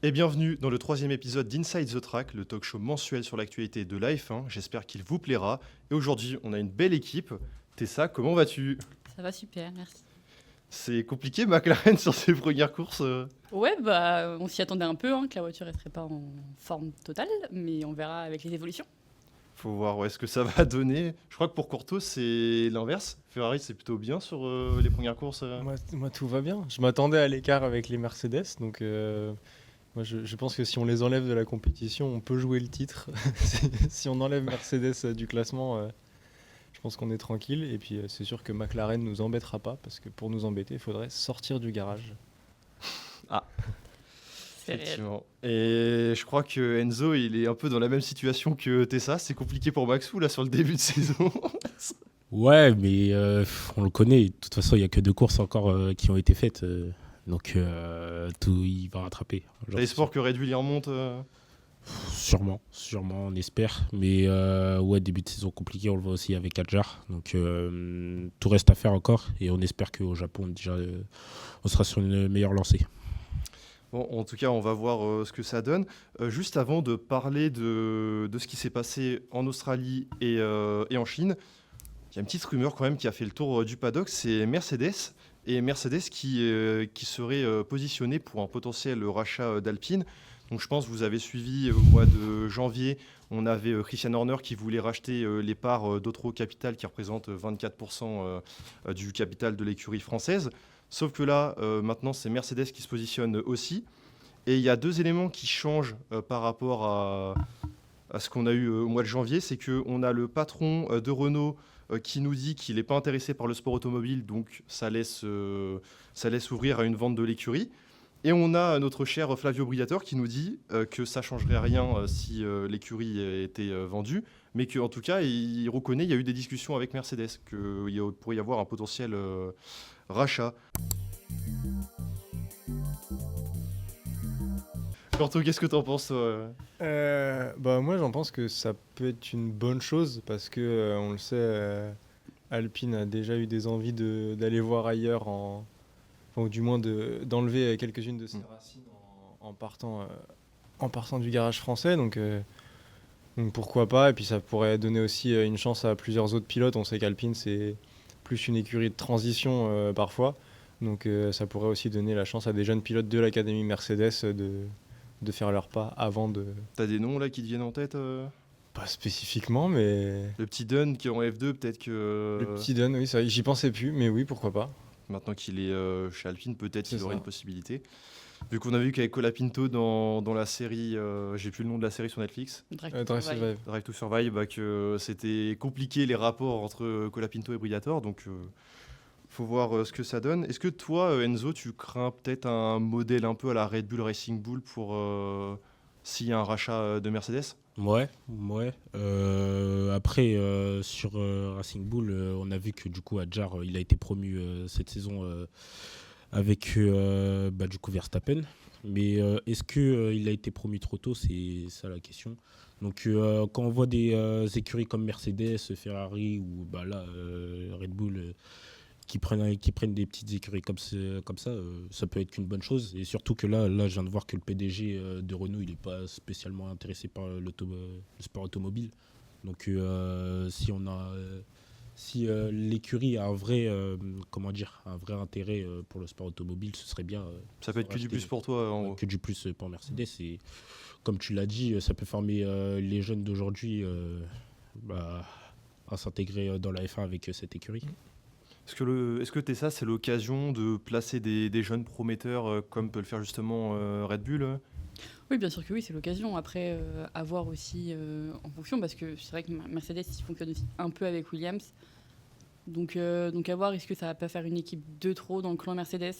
Et bienvenue dans le troisième épisode d'Inside the Track, le talk show mensuel sur l'actualité de la F1. J'espère qu'il vous plaira. Et aujourd'hui, on a une belle équipe. Tessa, comment vas-tu? Ça va super, merci. C'est compliqué, McLaren, sur ses premières courses. Ouais, on s'y attendait un peu, que la voiture ne serait pas en forme totale, mais on verra avec les évolutions. Faut voir ce que ça va donner. Je crois que pour Courto, c'est l'inverse. Ferrari, c'est plutôt bien sur les premières courses. Moi, tout va bien. Je m'attendais à l'écart avec les Mercedes, donc moi, je pense que si on les enlève de la compétition, on peut jouer le titre. Si on enlève Mercedes du classement, je pense qu'on est tranquille. Et puis, c'est sûr que McLaren nous embêtera pas, parce que pour nous embêter, il faudrait sortir du garage. C'est réel. Effectivement. Et je crois que Enzo, il est un peu dans la même situation que Tessa. C'est compliqué pour Maxou, là, sur le début de saison. Ouais, mais on le connaît. De toute façon, il n'y a que 2 courses encore qui ont été faites. Donc, tout, il va rattraper. T'as espoir que Red Bull y remonte Sûrement, on espère. Mais ouais, début de saison compliqué, on le voit aussi avec Adjar. Donc, tout reste à faire encore. Et on espère qu'au Japon, déjà, on sera sur une meilleure lancée. Bon, en tout cas, on va voir ce que ça donne. Juste avant de parler de ce qui s'est passé en Australie et en Chine, il y a une petite rumeur quand même qui a fait le tour du paddock, c'est Mercedes. Et Mercedes qui serait positionné pour un potentiel rachat d'Alpine. Donc je pense que vous avez suivi au mois de janvier, on avait Christian Horner qui voulait racheter les parts d'Otro Capital qui représentent 24% du capital de l'écurie française. Sauf que là, maintenant, c'est Mercedes qui se positionne aussi. Et il y a deux éléments qui changent par rapport à ce qu'on a eu au mois de janvier. C'est qu'on a le patron de Renault qui nous dit qu'il n'est pas intéressé par le sport automobile, donc ça laisse ouvrir à une vente de l'écurie. Et on a notre cher Flavio Briatore qui nous dit que ça ne changerait rien si l'écurie était vendue, mais qu'en tout cas, il reconnaît qu'il y a eu des discussions avec Mercedes, qu'il pourrait y avoir un potentiel rachat. Corto, qu'est-ce que t'en penses toi Moi, j'en pense que ça peut être une bonne chose, parce que, on le sait, Alpine a déjà eu des envies d'aller voir ailleurs, enfin, ou du moins d'enlever quelques-unes de ses racines en partant du garage français. Donc pourquoi pas. Et puis ça pourrait donner aussi une chance à plusieurs autres pilotes. On sait qu'Alpine, c'est plus une écurie de transition parfois. Donc ça pourrait aussi donner la chance à des jeunes pilotes de l'Académie Mercedes de faire leur pas avant de... T'as des noms là qui te viennent en tête Pas spécifiquement, mais... Le petit Dunn qui est en F2, peut-être que... Le petit Dunn, oui, ça, j'y pensais plus, mais oui, pourquoi pas. Maintenant qu'il est chez Alpine, peut-être C'est qu'il aurait ça. une possibilité. Vu qu'on a vu qu'avec Colapinto dans la série, j'ai plus le nom de la série sur Netflix, Drive to Drive Survive. Survive. Drive to Survive, que c'était compliqué les rapports entre Colapinto et Briatore, donc faut voir ce que ça donne. Est-ce que toi, Enzo, tu crains peut-être un modèle un peu à la Red Bull Racing Bull pour s'il y a un rachat de Mercedes? Ouais. Après, sur Racing Bull, on a vu que du coup, Adjar, il a été promu cette saison avec du coup Verstappen. Mais est-ce qu'il a été promu trop tôt? C'est ça la question. Donc, quand on voit des écuries comme Mercedes, Ferrari ou Red Bull qui prennent des petites écuries comme ça, ça peut être qu'une bonne chose. Et surtout que là, je viens de voir que le PDG de Renault, il n'est pas spécialement intéressé par le sport automobile. Donc, si l'écurie a un vrai intérêt pour le sport automobile, ce serait bien. Ça peut être que du racheter, plus pour toi, en gros. que du plus pour Mercedes. Et comme tu l'as dit, ça peut former les jeunes d'aujourd'hui à s'intégrer dans la F1 avec cette écurie. Est-ce que Tessa, c'est l'occasion de placer des jeunes prometteurs comme peut le faire justement Red Bull Oui, bien sûr que oui, c'est l'occasion. Après, à voir aussi en fonction, parce que c'est vrai que Mercedes, il fonctionne aussi un peu avec Williams. Donc à voir, est-ce que ça va pas faire une équipe de trop dans le clan Mercedes?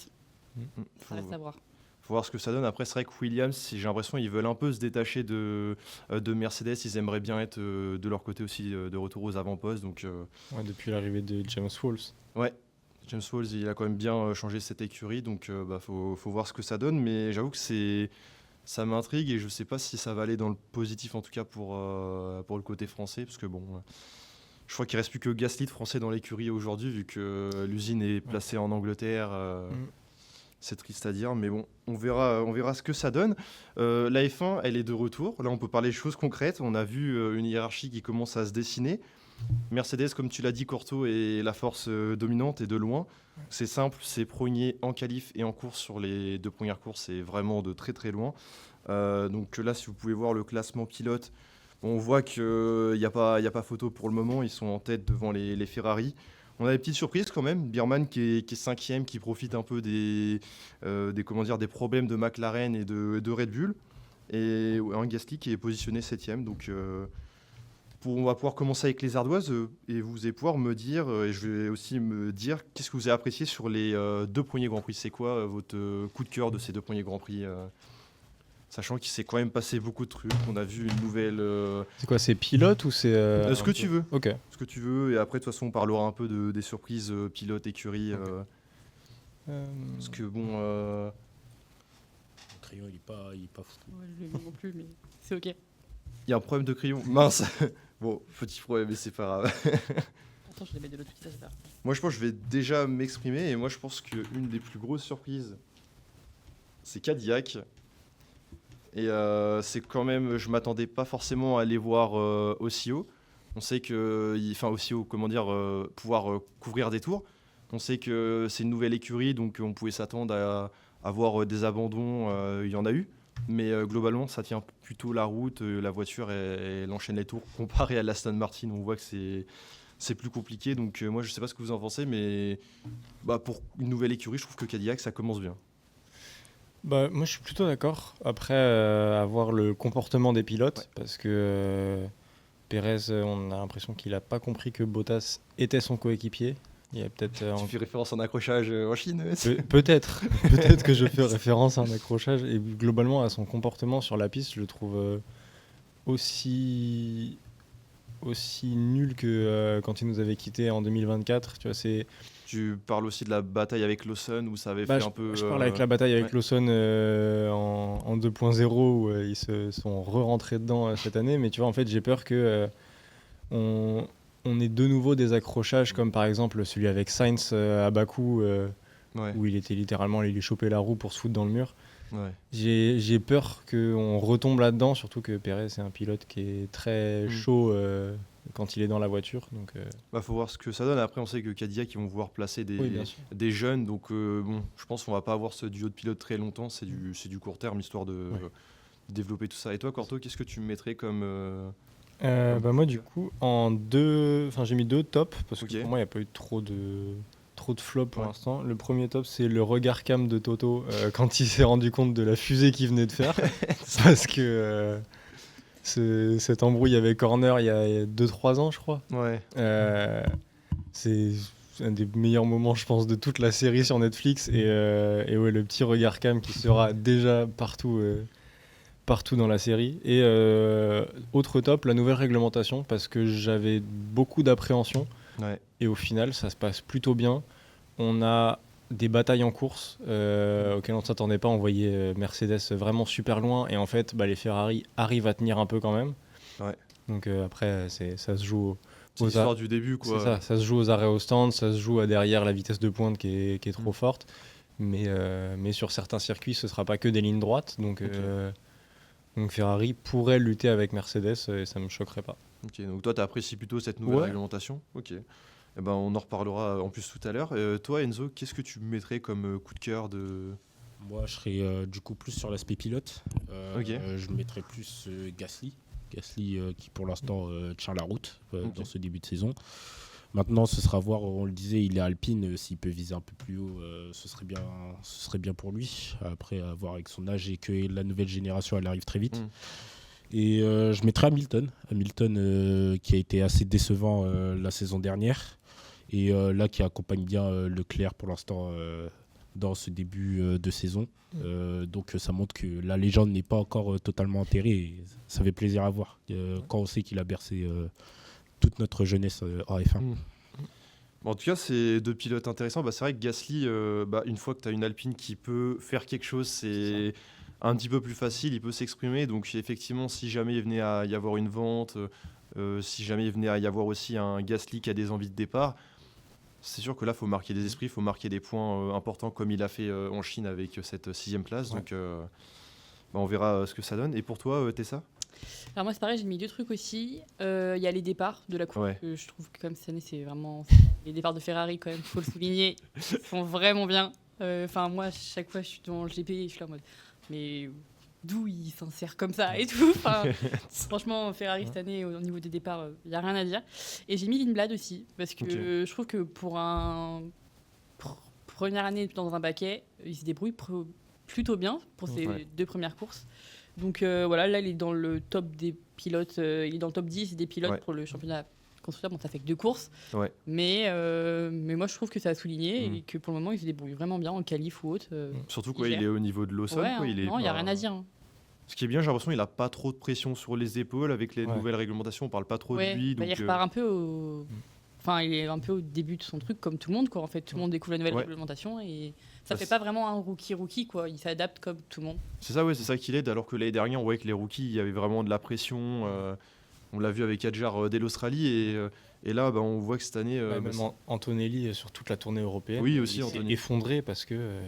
Ça reste à voir. Faut voir ce que ça donne. Après, c'est vrai que Williams, j'ai l'impression qu'ils veulent un peu se détacher de Mercedes. Ils aimeraient bien être de leur côté aussi de retour aux avant-postes. Donc, Ouais, depuis l'arrivée de James Walls. ouais, James Walls, il a quand même bien changé cette écurie. Donc, faut voir ce que ça donne. Mais j'avoue que ça m'intrigue et je sais pas si ça va aller dans le positif, en tout cas pour le côté français. Parce que bon, je crois qu'il reste plus que Gasly de français dans l'écurie aujourd'hui, vu que l'usine est placée en Angleterre. C'est triste à dire, mais bon, on verra ce que ça donne. La F1, elle est de retour. Là, on peut parler de choses concrètes. On a vu une hiérarchie qui commence à se dessiner. Mercedes, comme tu l'as dit, Corto, est la force dominante et de loin. C'est simple, c'est premier en qualif et en course sur les 2 premières courses, c'est vraiment de très très loin. Donc là, si vous pouvez voir le classement pilote, on voit qu'il n'y a pas photo pour le moment. Ils sont en tête devant les Ferrari. On a des petites surprises quand même. Birman qui est 5e, qui profite un peu des problèmes de McLaren et de Red Bull. Et un Gasly qui est positionné 7e. Donc on va pouvoir commencer avec les ardoises et vous allez pouvoir me dire, et je vais aussi me dire, qu'est-ce que vous avez apprécié sur les 2 premiers Grands Prix. C'est quoi votre coup de cœur de ces 2 premiers Grands Prix sachant qu'il s'est quand même passé beaucoup de trucs. On a vu une nouvelle... C'est quoi, c'est pilote ou c'est... ce que tu veux. Ok. Ce que tu veux. Et après, de toute façon, on parlera un peu des surprises pilote, écurie. Parce que bon... Le crayon, il est pas fou. Ouais, je l'ai vu non plus, mais c'est ok. Il y a un problème de crayon. Mince. Bon, petit problème, mais c'est pas grave. Attends, je les mets de l'autre côté, ça va. Moi, je pense que je vais déjà m'exprimer. Et moi, je pense qu'une des plus grosses surprises, c'est Cadillac. Et c'est quand même, je m'attendais pas forcément à aller voir Ossio. On sait que, Ossio, pouvoir couvrir des tours. On sait que c'est une nouvelle écurie, donc on pouvait s'attendre à avoir des abandons. Il y en a eu, mais globalement, ça tient plutôt la route. La voiture, elle enchaîne les tours. Comparé à l'Aston Martin, on voit que c'est plus compliqué. Donc moi, je sais pas ce que vous en pensez, mais pour une nouvelle écurie, je trouve que Cadillac, ça commence bien. Bah, moi, je suis plutôt d'accord. Après, avoir le comportement des pilotes, parce que Pérez, on a l'impression qu'il n'a pas compris que Bottas était son coéquipier. Il y a peut-être... Tu fais référence à un accrochage en Chine Peut-être que je fais référence à un accrochage. Et globalement, à son comportement sur la piste, je le trouve aussi nul que quand il nous avait quittés en 2024. Tu vois, c'est... Tu parles aussi de la bataille avec Lawson où ça avait fait un peu... Je parle avec la bataille avec Lawson en 2.0 où ils se sont re-rentrés dedans cette année. Mais tu vois, en fait, j'ai peur que on ait de nouveau des accrochages comme par exemple celui avec Sainz à Bakou où il était littéralement allé lui choper la roue pour se foutre dans le mur. Ouais. J'ai peur qu'on retombe là-dedans, surtout que Pérez c'est un pilote qui est très chaud quand il est dans la voiture. Donc, faut voir ce que ça donne. Après, on sait que Cadillac, ils vont vouloir placer des jeunes. Donc, je pense qu'on va pas avoir ce duo de pilotes très longtemps. C'est du court terme, histoire de développer tout ça. Et toi, Corto, qu'est-ce que tu me mettrais comme... moi, du coup, j'ai mis 2 tops, parce que pour moi, il n'y a pas eu trop de flops pour l'instant. Le premier top, c'est le regard cam de Toto quand il s'est rendu compte de la fusée qu'il venait de faire. Parce que... cette embrouille avec Horner il y a 2-3 ans, je crois. Ouais. C'est un des meilleurs moments, je pense, de toute la série sur Netflix. Et le petit regard cam qui sera déjà partout dans la série. Et autre top, la nouvelle réglementation, parce que j'avais beaucoup d'appréhension. Ouais. Et au final, ça se passe plutôt bien. On a des batailles en course auxquelles on ne s'attendait pas. On voyait Mercedes vraiment super loin et en fait les Ferrari arrivent à tenir un peu quand même. Ouais. Donc après ça se joue c'est l'histoire du début quoi. C'est ça se joue aux arrêts au stand, ça se joue à derrière la vitesse de pointe qui est trop forte. Mais sur certains circuits ce ne sera pas que des lignes droites. Donc Ferrari pourrait lutter avec Mercedes et ça ne me choquerait pas. Ok, donc toi tu apprécies plutôt cette nouvelle réglementation. Ok. On en reparlera en plus tout à l'heure. Toi, Enzo, qu'est-ce que tu mettrais comme coup de cœur de... Moi, je serais du coup plus sur l'aspect pilote. Je mettrais plus Gasly qui pour l'instant tient la route dans ce début de saison. Maintenant, ce sera à voir, on le disait, il est Alpine, s'il peut viser un peu plus haut, ce serait bien pour lui. Après, à voir avec son âge et que la nouvelle génération, elle arrive très vite. Et je mettrais Hamilton qui a été assez décevant la saison dernière. Et là, qui accompagne bien Leclerc pour l'instant dans ce début de saison. Donc ça montre que la légende n'est pas encore totalement enterrée. Et ça fait plaisir à voir quand on sait qu'il a bercé toute notre jeunesse en F1. En tout cas, c'est 2 pilotes intéressants. C'est vrai que Gasly, une fois que tu as une Alpine qui peut faire quelque chose, c'est un petit peu plus facile, il peut s'exprimer. Donc effectivement, si jamais il venait à y avoir une vente, si jamais il venait à y avoir aussi un Gasly qui a des envies de départ, C'est sûr que là, il faut marquer des esprits, il faut marquer des points importants comme il a fait en Chine avec cette 6e place. Ouais. Donc, on verra ce que ça donne. Et pour toi, Tessa? Alors moi c'est pareil, j'ai mis 2 trucs aussi. Il y a les départs de la course. Ouais. Que je trouve que comme cette année c'est vraiment les départs de Ferrari quand même, faut le souligner, ils font vraiment bien. Enfin moi chaque fois je suis dans le GP et je suis là en mode mais d'où il s'insère comme ça et tout. Enfin, franchement Ferrari cette année au niveau des départs il y a rien à dire. Et j'ai mis Lindblad aussi parce que Ok. je trouve que pour première année dans un baquet, il se débrouille plutôt bien pour ses Ouais. 2 premières courses. Donc voilà, là il est dans le top des pilotes, il est dans le top 10 des pilotes Ouais. pour le championnat constructeur. Bon, ça fait que 2 courses, Ouais. mais moi je trouve que ça a souligné Mm. et que pour le moment il se débrouille vraiment bien en qualif ou autre. Surtout Il quoi, il gère. est au niveau de Lawson. Ouais, quoi, hein. il est Non, il n'y a pas- rien à dire. Hein. Ce qui est bien, j'ai l'impression qu'il a pas trop de pression sur les épaules avec les Ouais. nouvelles réglementations. On parle pas trop Ouais, de lui. bah, Donc, il repart un peu au. Enfin, il est un peu au début de son truc, comme tout le monde, quoi. En fait, tout le monde découvre la nouvelle Ouais. réglementation et ça Bah, fait c'est- pas vraiment un rookie, quoi. Il s'adapte comme tout le monde. c'est ça, ouais, c'est ça qu'il aide. Alors que l'année dernière, on voyait que les rookies, il y avait vraiment de la pression. On l'a vu avec Adjar dès l'Australie. Et là, bah, on voit que cette année. Ouais, bah, même c'est- Antonelli sur toute la tournée européenne. Oui, aussi, il s'est Antonelli. effondré parce que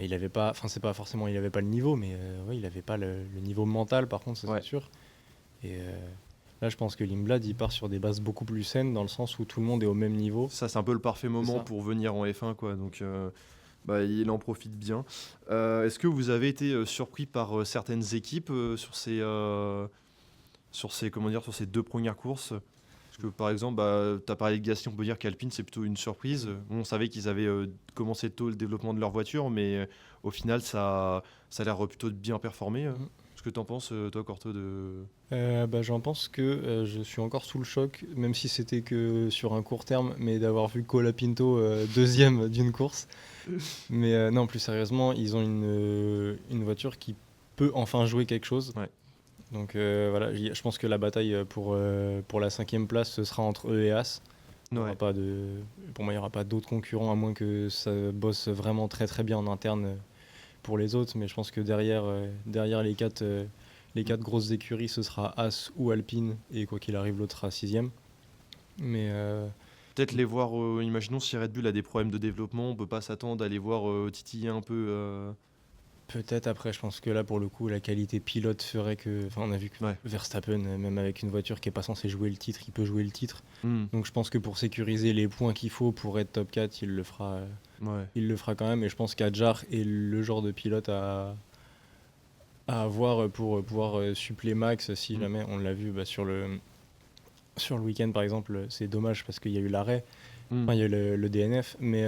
il avait pas, enfin c'est pas forcément il avait pas le niveau, mais ouais, il avait pas le niveau mental par contre, ça Ouais. c'est sûr. Et là, je pense que Lindblad il part sur des bases beaucoup plus saines dans le sens où tout le monde est au même niveau. Ça, c'est un peu le parfait moment ça. pour venir en F1, quoi. Donc, bah, il en profite bien. Est-ce que vous avez été surpris par certaines équipes sur ces 2 premières courses? Parce que par exemple, tu as parlé de Gasly, on peut dire qu'Alpine c'est plutôt une surprise. On savait qu'ils avaient commencé tôt le développement de leur voiture, mais au final, ça a l'air plutôt de bien performer. Ce que tu en penses, toi, Corto, de... J'en pense que je suis encore sous le choc, même si c'était que sur un court terme, mais d'avoir vu Colapinto deuxième d'une course. Mais non, plus sérieusement, ils ont une voiture qui peut enfin jouer quelque chose. Ouais. Donc voilà, je pense que la bataille pour la 5e place, ce sera entre eux et As. Il y aura Ouais. pas pour moi, il n'y aura pas d'autres concurrents, à moins que ça bosse vraiment très très bien en interne pour les autres. Mais je pense que derrière les 4 grosses écuries, ce sera As ou Alpine, et quoi qu'il arrive, l'autre sera 6e. Mais Peut-être les voir, imaginons si Red Bull a des problèmes de développement, on peut pas s'attendre à les voir titiller un peu. peut-être après, je pense que là, pour le coup, la qualité pilote ferait que... Enfin, on a vu que Ouais. Verstappen, même avec une voiture qui n'est pas censée jouer le titre, il peut jouer le titre. Hmm, Donc je pense que pour sécuriser les points qu'il faut pour être top 4, il le fera quand même. Et je pense qu'Adjar est le genre de pilote à avoir pour pouvoir suppléer Max si jamais. On l'a vu sur le week-end, par exemple. C'est dommage parce qu'il y a eu l'arrêt, hmm. enfin, il y a eu le DNF, mais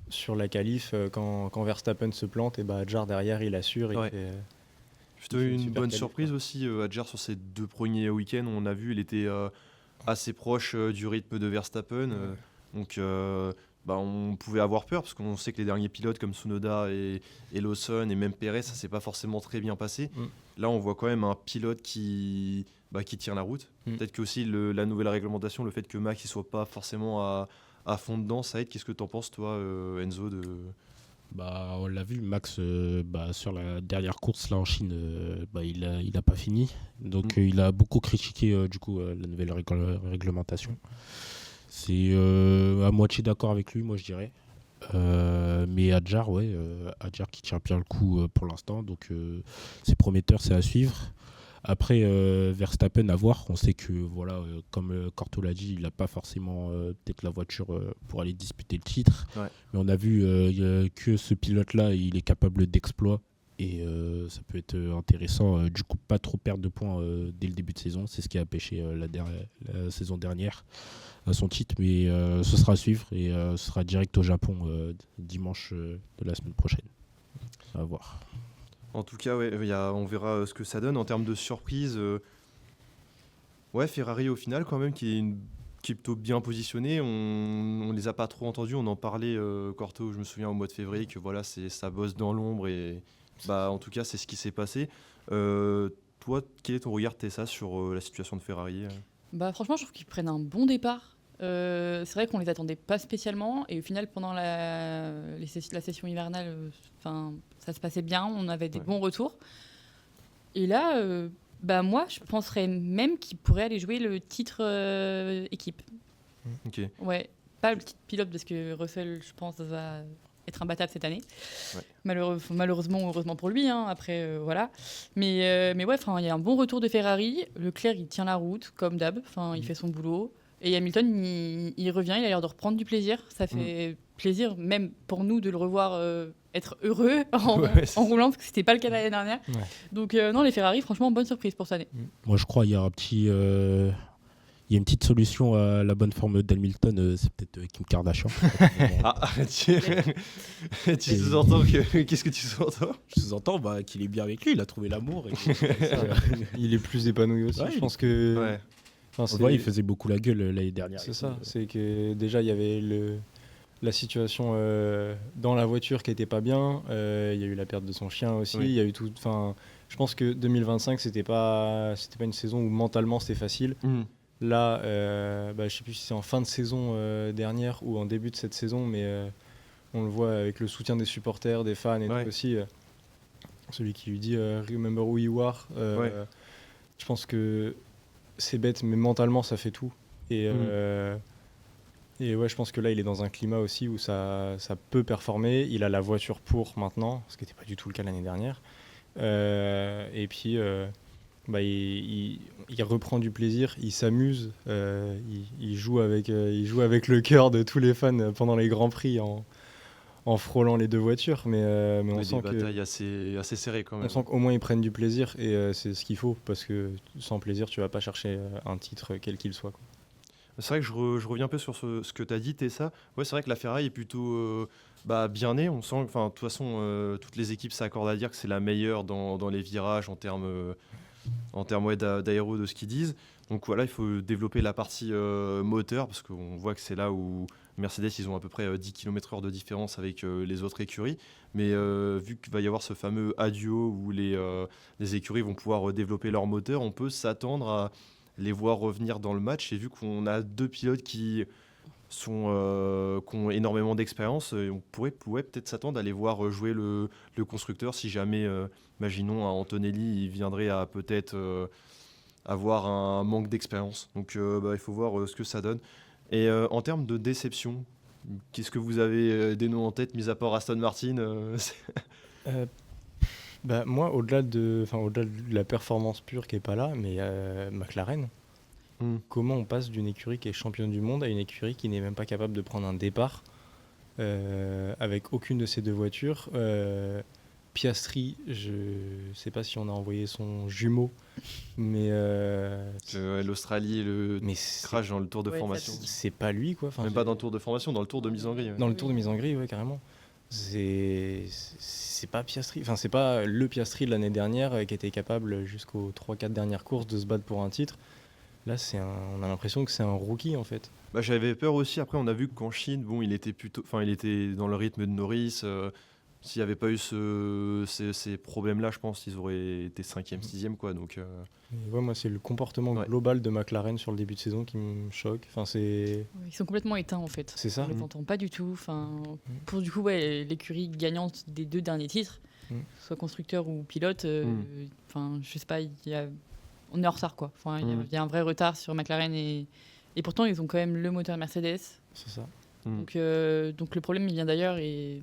sur la qualif, quand Verstappen se plante, et Adjar derrière, il assure. Ouais. Plutôt il fait une une super bonne qualif, surprise quoi. aussi, Adjar sur ses 2 premiers week-ends. On a vu, il était assez proche du rythme de Verstappen. Donc, on pouvait avoir peur parce qu'on sait que les derniers pilotes comme Tsunoda et Lawson et même Perez, ça s'est pas forcément très bien passé. Là, on voit quand même un pilote qui tient la route. Peut-être que aussi la nouvelle réglementation, le fait que Max ne soit pas forcément à fond dedans, ça aide. Qu'est-ce que tu en penses, toi, Enzo On l'a vu, Max, sur la dernière course là en Chine, il a pas fini. Donc il a beaucoup critiqué la nouvelle réglementation. C'est à moitié d'accord avec lui, moi je dirais. Mais Adjar, Adjar qui tient bien le coup pour l'instant. Donc c'est prometteur, c'est à suivre. Après, Verstappen à voir. On sait que, comme Corto l'a dit, il n'a pas forcément peut-être la voiture pour aller disputer le titre. Ouais. Mais on a vu que ce pilote-là, il est capable d'exploits. Et ça peut être intéressant. Du coup, pas trop perdre de points dès le début de saison. C'est ce qui a pêché la saison dernière à son titre. Mais ce sera à suivre. Et ce sera direct au Japon dimanche de la semaine prochaine. À voir. En tout cas, on verra ce que ça donne en termes de surprise. Ferrari au final quand même qui est plutôt bien positionné. On les a pas trop entendus. On en parlait, Corto, je me souviens au mois de février que ça bosse dans l'ombre et en tout cas c'est ce qui s'est passé. Toi, quel est ton regard, Tessa, sur la situation de Ferrari? Franchement, je trouve qu'ils prennent un bon départ. C'est vrai qu'on les attendait pas spécialement et au final pendant la session hivernale, ça se passait bien, on avait des bons retours. Et là, moi je penserais même qu'ils pourraient aller jouer le titre équipe. Ok. Ouais, pas le petit pilote parce que Russell, je pense, va être imbattable cette année. Ouais. Malheureusement ou heureusement pour lui, hein, après, voilà. Mais ouais, il y a un bon retour de Ferrari. Leclerc, il tient la route, comme d'hab. Il fait son boulot. Et Hamilton, il revient, il a l'air de reprendre du plaisir. Ça fait plaisir, même pour nous, de le revoir être heureux en roulant, parce que c'était pas le cas l'année dernière. Ouais. Donc non, les Ferrari, franchement, bonne surprise pour cette année. Moi, je crois qu'il y a il y a une petite solution à la bonne forme d'Hamilton, c'est peut-être Kim Kardashian. Ah, tu sous-entends qu'est-ce que tu sous-entends? Je sous-entends qu'il est bien avec lui, il a trouvé l'amour. Il est plus épanoui aussi. Ouais, je pense que. Ouais. Enfin, On c'est- voit, il faisait beaucoup la gueule l'année dernière. C'est ça, c'est que déjà il y avait la situation dans la voiture qui était pas bien, il y a eu la perte de son chien aussi, Oui. il y a eu tout. Enfin, je pense que 2025 c'était pas une saison où mentalement c'était facile. Là, je sais plus si c'est en fin de saison dernière ou en début de cette saison, mais on le voit avec le soutien des supporters, des fans et Ouais. tout aussi. Celui qui lui dit Remember who you are. Ouais. Je pense que c'est bête, mais mentalement ça fait tout. Et ouais, je pense que là, il est dans un climat aussi où ça peut performer. Il a la voiture pour maintenant, ce qui n'était pas du tout le cas l'année dernière. Et puis, il reprend du plaisir, il s'amuse, il joue avec le cœur de tous les fans pendant les Grands Prix en frôlant les deux voitures. Mais on Des sent batailles assez serrées quand même. on sent qu'au moins ils prennent du plaisir et c'est ce qu'il faut parce que sans plaisir, tu vas pas chercher un titre quel qu'il soit, quoi. C'est vrai que je reviens un peu sur ce que tu as dit, Tessa. Ouais, c'est vrai que la Ferrari est plutôt bien née. On sent, de toute façon, toutes les équipes s'accordent à dire que c'est la meilleure dans les virages en termes d'aéro, de ce qu'ils disent. Donc voilà, il faut développer la partie moteur parce qu'on voit que c'est là où Mercedes, ils ont à peu près 10 km/h de différence avec les autres écuries. Mais vu qu'il va y avoir ce fameux adio où les écuries vont pouvoir développer leur moteur, on peut s'attendre à les voir revenir dans le match. Et vu qu'on a deux pilotes qui ont énormément d'expérience, on pourrait peut-être s'attendre à les voir jouer le constructeur si jamais, imaginons, Antonelli il viendrait à peut-être avoir un manque d'expérience. Donc il faut voir ce que ça donne. Et en termes de déception, qu'est-ce que vous avez des noms en tête, mis à part Aston Martin Moi, au-delà de la performance pure qui est pas là, mais McLaren, comment on passe d'une écurie qui est championne du monde à une écurie qui n'est même pas capable de prendre un départ avec aucune de ces deux voitures. Piastri, je sais pas si on a envoyé son jumeau, mais l'Australie et le mais crash dans le tour de Ouais, formation. c'est pas lui, quoi. Enfin, Même pas dans le tour de formation, dans le tour de mise en grille. Ouais. dans le tour de mise en grille, ouais, carrément. C'est pas Piastri, enfin c'est pas le Piastri de l'année dernière qui était capable jusqu'aux 3-4 dernières courses de se battre pour un titre. Là, on a l'impression que c'est un rookie en fait. J'avais peur aussi. Après, on a vu qu'en Chine, il était dans le rythme de Norris. S'il n'y avait pas eu ces problèmes-là, je pense qu'ils auraient été 5e, 6e, quoi. Donc, Ouais, moi, c'est le comportement global de McLaren sur le début de saison qui me choque. Enfin, Ils sont complètement éteints en fait. C'est ça. On les entend pas du tout. Pour du coup, l'écurie gagnante des 2 derniers titres, soit constructeur ou pilote, je sais pas, on est en retard quoi. Il y a un vrai retard sur McLaren et pourtant ils ont quand même le moteur Mercedes. C'est ça. Donc le problème il vient d'ailleurs et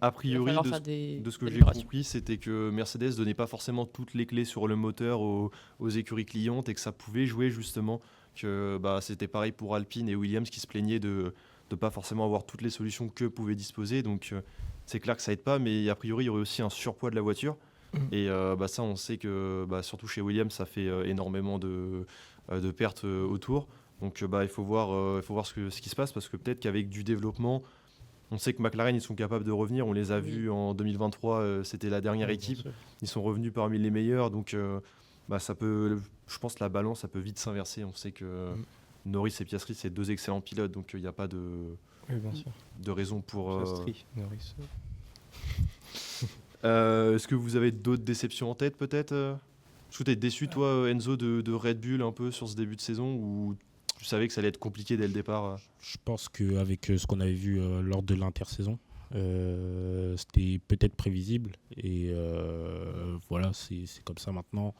a priori, il va falloir de ce que j'ai améliorations. compris, c'était que Mercedes donnait pas forcément toutes les clés sur le moteur aux écuries clientes et que ça pouvait jouer justement. Que c'était pareil pour Alpine et Williams qui se plaignaient de pas forcément avoir toutes les solutions que pouvaient disposer. Donc c'est clair que ça aide pas, mais a priori il y aurait aussi un surpoids de la voiture. Et ça, on sait que surtout chez Williams, ça fait énormément de pertes autour. Donc il faut voir ce qui se passe parce que peut-être qu'avec du développement, on sait que McLaren, ils sont capables de revenir. On les a vus en 2023, c'était la dernière équipe. Ils sont revenus parmi les meilleurs. Donc ça peut, je pense que la balance, ça peut vite s'inverser. On sait que Norris et Piastri, c'est 2 excellents pilotes. Donc il n'y a pas de raison pour... Piastri, Norris. Est-ce que vous avez d'autres déceptions en tête peut-être Est-ce que tu es déçu toi Enzo de Red Bull un peu sur ce début de saison ou tu savais que ça allait être compliqué dès le départ Je pense qu'avec ce qu'on avait vu lors de l'intersaison, c'était peut-être prévisible et voilà, c'est comme ça maintenant.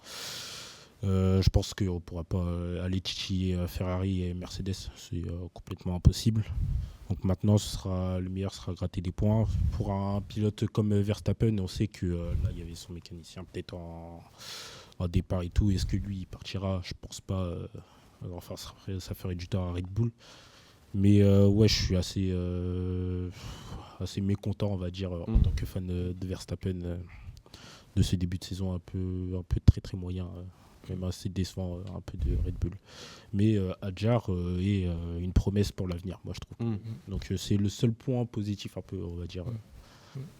Je pense qu'on ne pourra pas aller titiller Ferrari et Mercedes, c'est complètement impossible. Donc maintenant, le meilleur sera gratter des points. Pour un pilote comme Verstappen, on sait que là, il y avait son mécanicien peut-être en départ et tout. Est-ce que lui, il partira? Je pense pas. Enfin, ça ferait du temps à Red Bull. Mais ouais, je suis assez mécontent, on va dire, en tant que fan de Verstappen, de ce début de saison un peu très très moyen. Même assez décevant un peu de Red Bull. Mais Hadjar est une promesse pour l'avenir, moi je trouve. Donc c'est le seul point positif un peu, on va dire,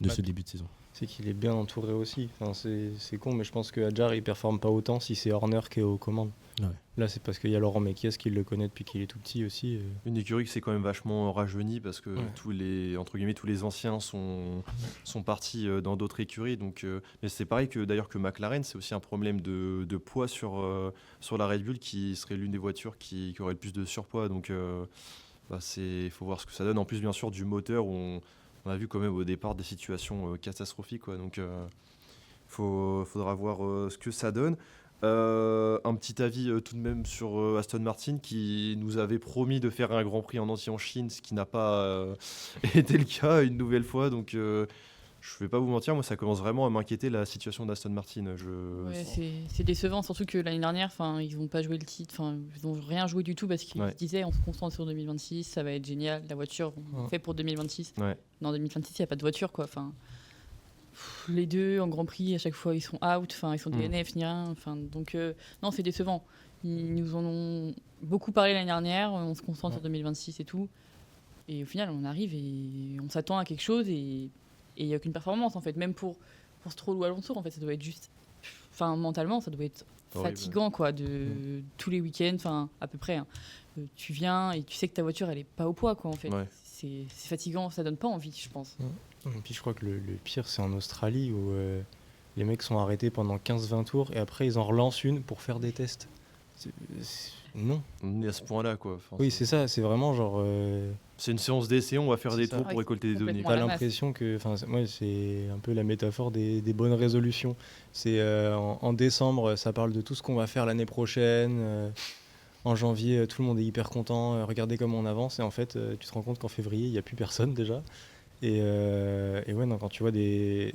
de ce début de saison. C'est qu'il est bien entouré aussi. Enfin, c'est con, mais je pense que Hadjar il performe pas autant si c'est Horner qui est aux commandes. Ouais. Là, c'est parce qu'il y a Laurent Mekies qui le connaît depuis qu'il est tout petit aussi. Une écurie qui s'est quand même vachement rajeunie parce que tous les anciens sont partis dans d'autres écuries. Donc, mais c'est pareil que d'ailleurs que McLaren, c'est aussi un problème de poids sur la Red Bull qui serait l'une des voitures qui aurait le plus de surpoids. Donc, faut voir ce que ça donne. En plus, bien sûr, du moteur, on a vu quand même au départ des situations catastrophiques, quoi. Donc, faudra voir ce que ça donne. Un petit avis tout de même sur Aston Martin qui nous avait promis de faire un Grand Prix en entier en Chine, ce qui n'a pas été le cas une nouvelle fois. Donc je ne vais pas vous mentir, moi ça commence vraiment à m'inquiéter la situation d'Aston Martin. Ouais, c'est décevant, surtout que l'année dernière, ils n'ont pas joué le titre, ils n'ont rien joué du tout parce qu'ils se disaient on se concentre sur 2026, ça va être génial, la voiture on fait pour 2026. Ouais. Non, en 2026 il n'y a pas de voiture quoi. Les deux en Grand Prix à chaque fois ils sont out, ils sont DNF ni rien, donc non c'est décevant. Ils nous en ont beaucoup parlé l'année dernière, on se concentre sur 2026 et tout, et au final on arrive et on s'attend à quelque chose et il n'y a aucune performance en fait, même pour Stroll ou Alonso en fait, ça doit être juste, mentalement ça doit être fatigant quoi, tous les week-ends, à peu près. Tu viens et tu sais que ta voiture elle est pas au poids quoi en fait. Ouais. C'est fatigant, ça donne pas envie je pense. Et puis je crois que le pire c'est en Australie où les mecs sont arrêtés pendant 15-20 tours et après ils en relancent une pour faire des tests. Non. On est à ce point-là quoi. Oui c'est ça, c'est vraiment genre... C'est une séance d'essai, on va faire des tours pour récolter des données. T'as l'impression que... Moi c'est un peu la métaphore des bonnes résolutions. C'est en décembre ça parle de tout ce qu'on va faire l'année prochaine. En janvier tout le monde est hyper content, regardez comment on avance et en fait tu te rends compte qu'en février il n'y a plus personne déjà. Et ouais, non, quand tu vois des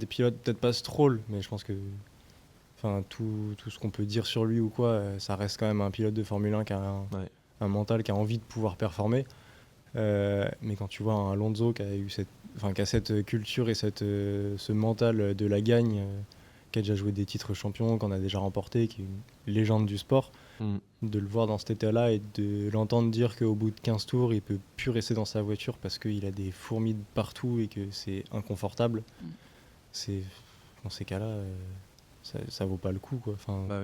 pilotes, peut-être pas Stroll, mais je pense que tout ce qu'on peut dire sur lui ou quoi, ça reste quand même un pilote de Formule 1 qui a un mental, qui a envie de pouvoir performer. Mais quand tu vois un Alonso qui a cette culture et ce mental de la gagne, qui a déjà joué des titres champions, qu'on a déjà remporté, qui est une légende du sport, de le voir dans cet état-là et de l'entendre dire qu'au bout de 15 tours, il peut plus rester dans sa voiture parce qu'il a des fourmis de partout et que c'est inconfortable. Dans ces cas-là, ça vaut pas le coup, quoi.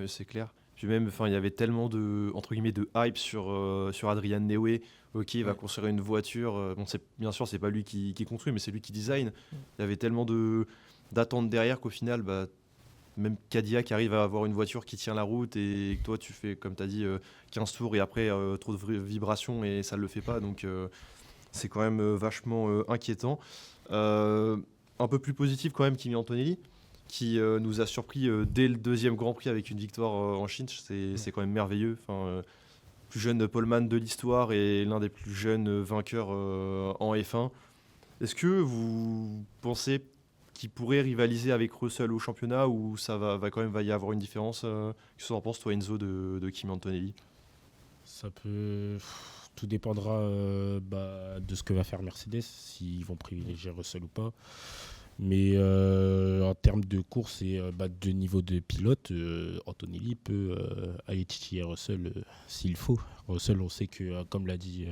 C'est clair. Puis même, il y avait tellement de hype sur Adrian Newey. Ok, il va construire une voiture. Bien sûr, c'est pas lui qui construit, mais c'est lui qui design. Il y avait tellement d'attentes derrière qu'au final, même Cadillac arrive à avoir une voiture qui tient la route et que toi tu fais, comme tu as dit, 15 tours et après trop de vibrations et ça ne le fait pas. Donc c'est quand même vachement inquiétant. Un peu plus positif quand même, Kimi Antonelli, qui nous a surpris dès le deuxième Grand Prix avec une victoire en Chine. C'est quand même merveilleux. Plus jeune poleman de l'histoire et l'un des plus jeunes vainqueurs en F1. Est-ce que vous pensez qui pourrait rivaliser avec Russell au championnat ou ça va quand même y avoir une différence? Qu'est-ce que tu en penses, toi, Enzo, de Kimi Antonelli? Ça peut... Tout dépendra de ce que va faire Mercedes, s'ils vont privilégier Russell ou pas. Mais en termes de course et de niveau de pilote, Antonelli peut aller titiller Russell s'il faut. Russell, on sait que, comme l'a dit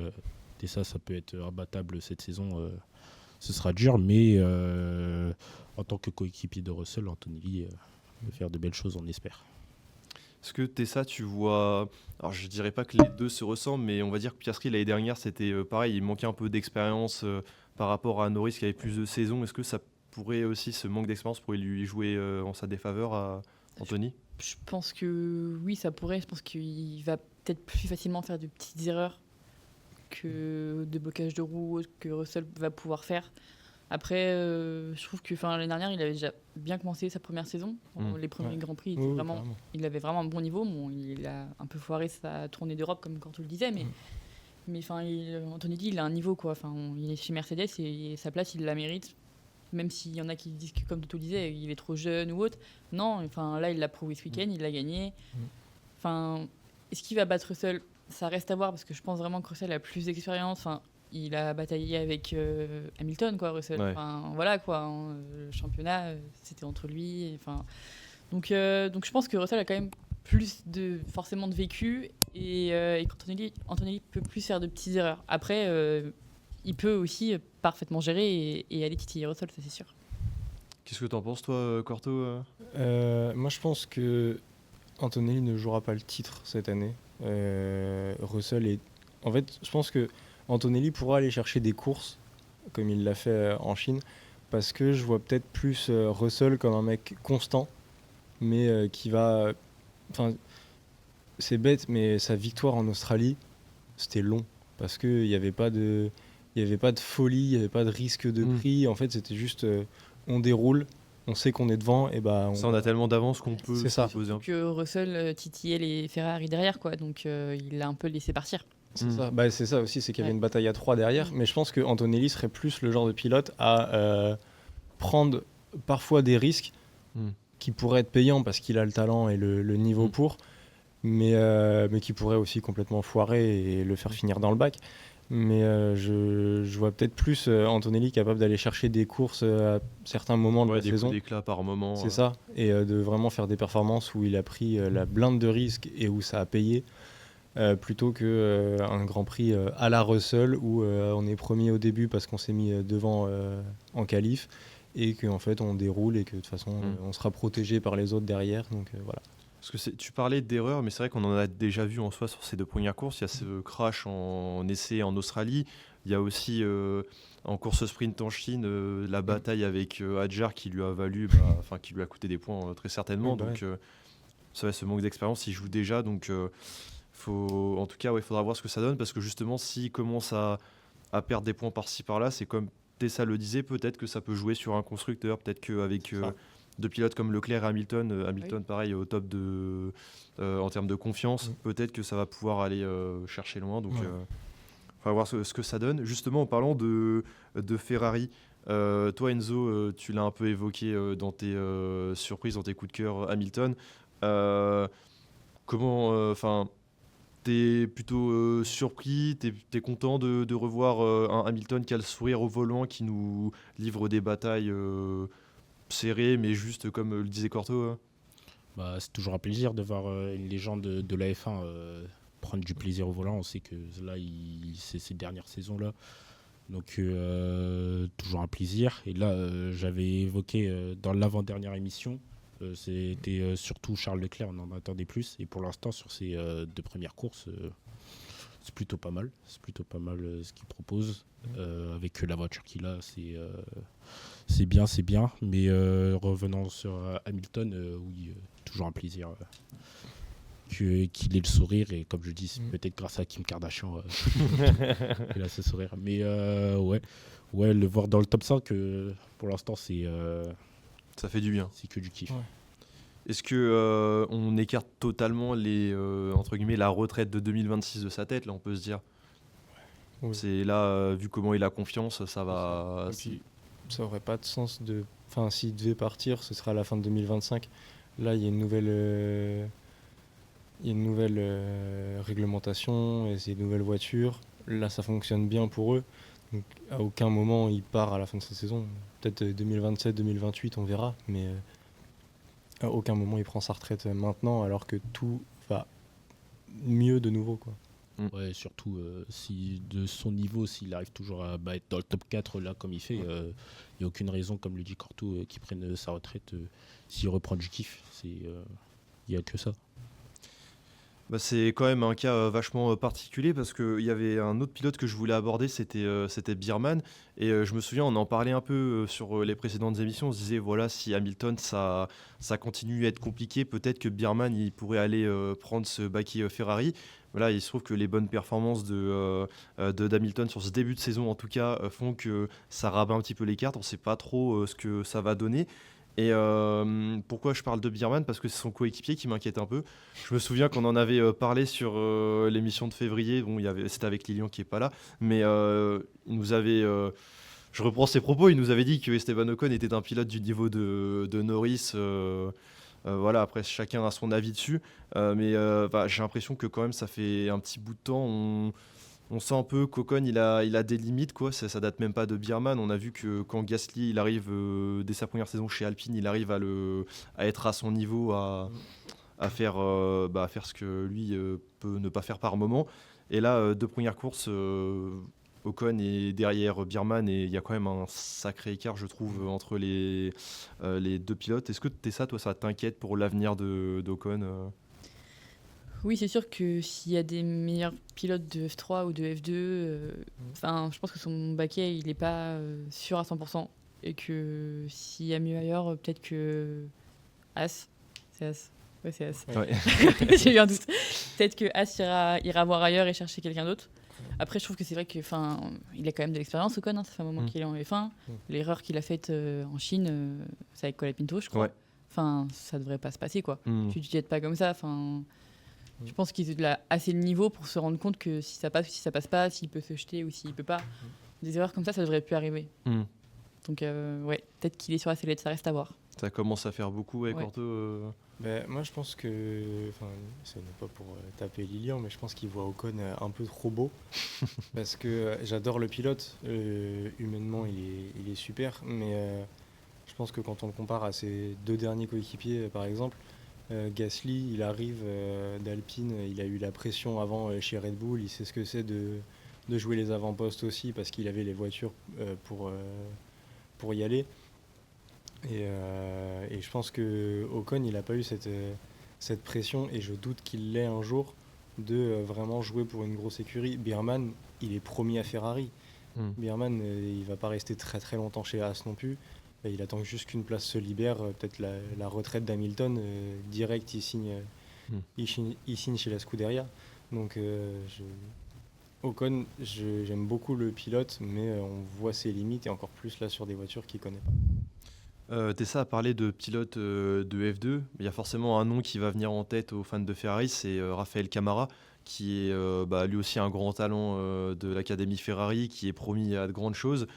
Tessa, ça peut être imbattable cette saison. Ce sera dur, mais en tant que coéquipier de Russell, Antonelli peut faire de belles choses, on espère. Est-ce que Tessa, tu vois... Alors, je dirais pas que les deux se ressemblent, mais on va dire que Piastri, l'année dernière, c'était pareil, il manquait un peu d'expérience par rapport à Norris qui avait plus de saisons. Est-ce que ça pourrait aussi, ce manque d'expérience, pourrait lui jouer en sa défaveur à Anthony? Je pense que oui, ça pourrait. Je pense qu'il va peut-être plus facilement faire de petites erreurs que de blocage de roue que Russell va pouvoir faire. Après, je trouve que l'année dernière, il avait déjà bien commencé sa première saison. Les premiers Grands Prix, il avait vraiment un bon niveau. Bon, il a un peu foiré sa tournée d'Europe, comme quand tu le disais, mais Mais enfin, Antonelli, il a un niveau, quoi. Enfin, il est chez Mercedes et sa place, il la mérite. Même s'il y en a qui disent que, comme Toto disait, il est trop jeune ou autre. Non, enfin, là, il l'a prouvé ce week-end, il l'a gagné. Enfin, est-ce qu'il va battre Russell? Ça reste à voir parce que je pense vraiment que Russell a plus d'expérience. Enfin, il a bataillé avec Hamilton, quoi, Russell. Ouais. Enfin, voilà, quoi. Hein, le championnat, c'était entre lui. Enfin, donc je pense que Russell a quand même plus forcément de vécu et qu'Antonelli peut plus faire de petites erreurs. Après, il peut aussi parfaitement gérer et aller titiller Russell, ça c'est sûr. Qu'est-ce que t'en penses, toi, Corto Moi, je pense que Antonelli ne jouera pas le titre cette année. Russell est. En fait, je pense que Antonelli pourra aller chercher des courses, comme il l'a fait en Chine, parce que je vois peut-être plus Russell comme un mec constant, mais qui va. Enfin, c'est bête, mais sa victoire en Australie, c'était long, parce qu'il n'y avait pas de. Il n'y avait pas de folie, il n'y avait pas de risque de prix. En fait, c'était juste on déroule, on sait qu'on est devant, et bah. Ça, on a tellement d'avance qu'on peut C'est ça. se poser un peu. Que Russell titillait les Ferrari derrière, quoi. Donc il l'a un peu laissé partir. C'est ça. Bah, c'est ça aussi, c'est qu'il y avait une bataille à 3 derrière. Mm. Mais je pense que Antonelli serait plus le genre de pilote à prendre parfois des risques qui pourraient être payants parce qu'il a le talent et le niveau pour, mais qui pourraient aussi complètement foirer et le faire finir dans le bac. Mais je vois peut-être plus Antonelli capable d'aller chercher des courses à certains moments de la des saison. coups d'éclat par moment. C'est ça. Et de vraiment faire des performances où il a pris la blinde de risques et où ça a payé. Plutôt qu'un Grand Prix à la Russell où on est premier au début parce qu'on s'est mis devant en qualif et qu'en fait on déroule et que de toute façon on sera protégé par les autres derrière. Donc voilà. Parce que tu parlais d'erreurs, mais c'est vrai qu'on en a déjà vu en soi sur ces deux premières courses. Il y a ce crash en essai en Australie. Il y a aussi en course sprint en Chine la bataille avec Hadjar qui lui a valu, qui lui a coûté des points très certainement. Oui, bah donc ça va, ce manque d'expérience, il joue déjà. Donc en tout cas, il faudra voir ce que ça donne parce que justement, s'il commence à perdre des points par-ci par-là, c'est comme Tessa le disait, peut-être que ça peut jouer sur un constructeur, peut-être qu'avec deux pilotes comme Leclerc et Hamilton pareil au top en termes de confiance, peut-être que ça va pouvoir aller chercher loin. Donc on va voir ce que ça donne. Justement, en parlant de Ferrari, toi Enzo, tu l'as un peu évoqué dans tes surprises, dans tes coups de cœur Hamilton. T'es plutôt surpris, t'es content de revoir un Hamilton qui a le sourire au volant, qui nous livre des batailles serrées, mais juste comme le disait Corto. C'est toujours un plaisir de voir une légende de la F1 prendre du plaisir au volant. On sait que là, c'est ces dernières saisons-là. Donc, toujours un plaisir. Et là, j'avais évoqué dans l'avant-dernière émission, c'était surtout Charles Leclerc, on en attendait plus. Et pour l'instant, sur ces deux premières courses, c'est plutôt pas mal. C'est plutôt pas mal ce qu'il propose. Avec la voiture qu'il a, c'est bien. Mais revenant sur Hamilton, oui, toujours un plaisir qu'il ait le sourire. Et comme je dis, c'est peut-être grâce à Kim Kardashian qu'il a ce sourire. Mais ouais, le voir dans le top 5, pour l'instant, ça fait du bien. C'est que du kiff. Ouais. Est-ce que on écarte totalement entre guillemets la retraite de 2026 de sa tête, là on peut se dire. Oui. C'est là, vu comment il a confiance, ça va. Et puis, ça aurait pas de sens de. Enfin, s'il devait partir, ce sera à la fin de 2025. Là, il y a une nouvelle réglementation et c'est une nouvelle voiture. Là, ça fonctionne bien pour eux. Donc, à aucun moment il part à la fin de cette saison. Peut-être 2027, 2028, on verra. Mais à aucun moment il prend sa retraite maintenant, alors que tout va mieux de nouveau, quoi. Ouais, surtout si de son niveau, s'il arrive toujours à être dans le top 4 là comme il fait, il n'y a aucune raison, comme le dit Corto, qu'il prenne sa retraite s'il reprend du kiff. Il n'y a que ça. C'est quand même un cas vachement particulier parce qu'il y avait un autre pilote que je voulais aborder, c'était Biermann. Et je me souviens, on en parlait un peu sur les précédentes émissions. On se disait, voilà, si Hamilton, ça continue à être compliqué, peut-être que Biermann, il pourrait aller prendre ce baquet Ferrari. Voilà, il se trouve que les bonnes performances d'Hamilton sur ce début de saison, en tout cas, font que ça rabat un petit peu les cartes. On ne sait pas trop ce que ça va donner. Et pourquoi je parle de Bierman? Parce que c'est son coéquipier qui m'inquiète un peu. Je me souviens qu'on en avait parlé sur l'émission de février. Bon, c'était avec Lilian qui est pas là, mais il nous avait. Je reprends ses propos. Il nous avait dit que Esteban Ocon était un pilote du niveau de Norris. Voilà, après chacun a son avis dessus, mais j'ai l'impression que quand même ça fait un petit bout de temps. On sent un peu qu'Ocon il a des limites, quoi. Ça date même pas de Bierman. On a vu que quand Gasly il arrive dès sa première saison chez Alpine, il arrive à être à son niveau, à faire ce que lui peut ne pas faire par moment. Et là, deux premières courses, Ocon est derrière Bierman et il y a quand même un sacré écart, je trouve, entre les deux pilotes. Est-ce que toi, ça t'inquiète pour l'avenir d'Ocon? Oui, c'est sûr que s'il y a des meilleurs pilotes de F3 ou de F2, je pense que son baquet, il n'est pas sûr à 100%. Et que s'il y a mieux ailleurs, peut-être que As, c'est As. Ouais, c'est As. Ouais. J'ai eu un doute. Peut-être que As ira voir ailleurs et chercher quelqu'un d'autre. Après, je trouve que c'est vrai qu'il a quand même de l'expérience, Ocon. Ça fait un moment qu'il est en F1. L'erreur qu'il a faite en Chine, c'est avec Colapinto, je crois. Ouais. Ça devrait pas se passer, quoi. Tu te jettes pas comme ça. Je pense qu'il a assez de niveau pour se rendre compte que si ça passe ou si ça passe pas, s'il peut se jeter ou s'il peut pas. Des erreurs comme ça devrait plus arriver. Donc, peut-être qu'il est sur la sellette, ça reste à voir. Ça commence à faire beaucoup avec Orto. Moi, je pense que, ce n'est pas pour taper Lilian, mais je pense qu'il voit Ocon un peu trop beau. Parce que j'adore le pilote. Humainement, il est super. Mais je pense que quand on le compare à ses deux derniers coéquipiers, par exemple, Gasly, il arrive d'Alpine, il a eu la pression avant chez Red Bull, il sait ce que c'est de jouer les avant-postes aussi parce qu'il avait les voitures pour y aller. Et je pense que Ocon, il n'a pas eu cette pression et je doute qu'il l'ait un jour de vraiment jouer pour une grosse écurie. Bierman, il est promis à Ferrari. Bierman, il va pas rester très très longtemps chez Haas non plus. Il attend juste qu'une place se libère, peut-être la retraite d'Hamilton, direct il signe chez la Scuderia. Donc Ocon, j'aime beaucoup le pilote, mais on voit ses limites et encore plus là sur des voitures qu'il connaît pas. Tessa a parlé de pilote de F2, mais il y a forcément un nom qui va venir en tête aux fans de Ferrari, c'est Raphaël Camara, qui est lui aussi un grand talent de l'Académie Ferrari, qui est promis à de grandes choses.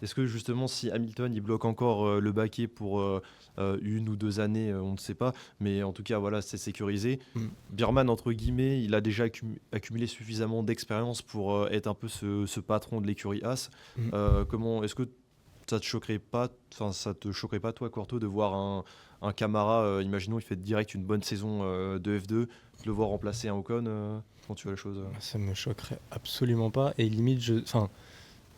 Est-ce que justement, si Hamilton il bloque encore le baquet pour une ou 2 années, on ne sait pas, mais en tout cas, voilà, c'est sécurisé. Bierman, entre guillemets, il a déjà accumulé suffisamment d'expérience pour être un peu ce patron de l'écurie As. Est-ce que ça te choquerait pas, toi, Corto, de voir un Camara, imaginons, il fait direct une bonne saison de F2, de le voir remplacer un Ocon, quand tu vois la chose Ça me choquerait absolument pas, et limite,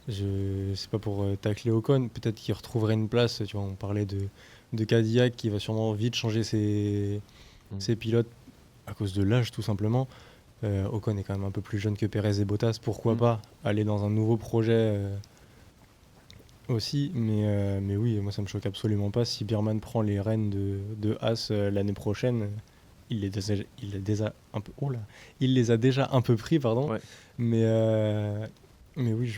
c'est pas pour tacler Ocon, peut-être qu'il retrouverait une place. Tu vois, on parlait de Cadillac qui va sûrement vite changer ses pilotes à cause de l'âge, tout simplement. Ocon est quand même un peu plus jeune que Perez et Bottas. Pourquoi pas aller dans un nouveau projet aussi, mais oui, moi ça me choque absolument pas. Si Bierman prend les rênes de Haas l'année prochaine, il les a déjà un peu pris, pardon. Ouais. Mais oui,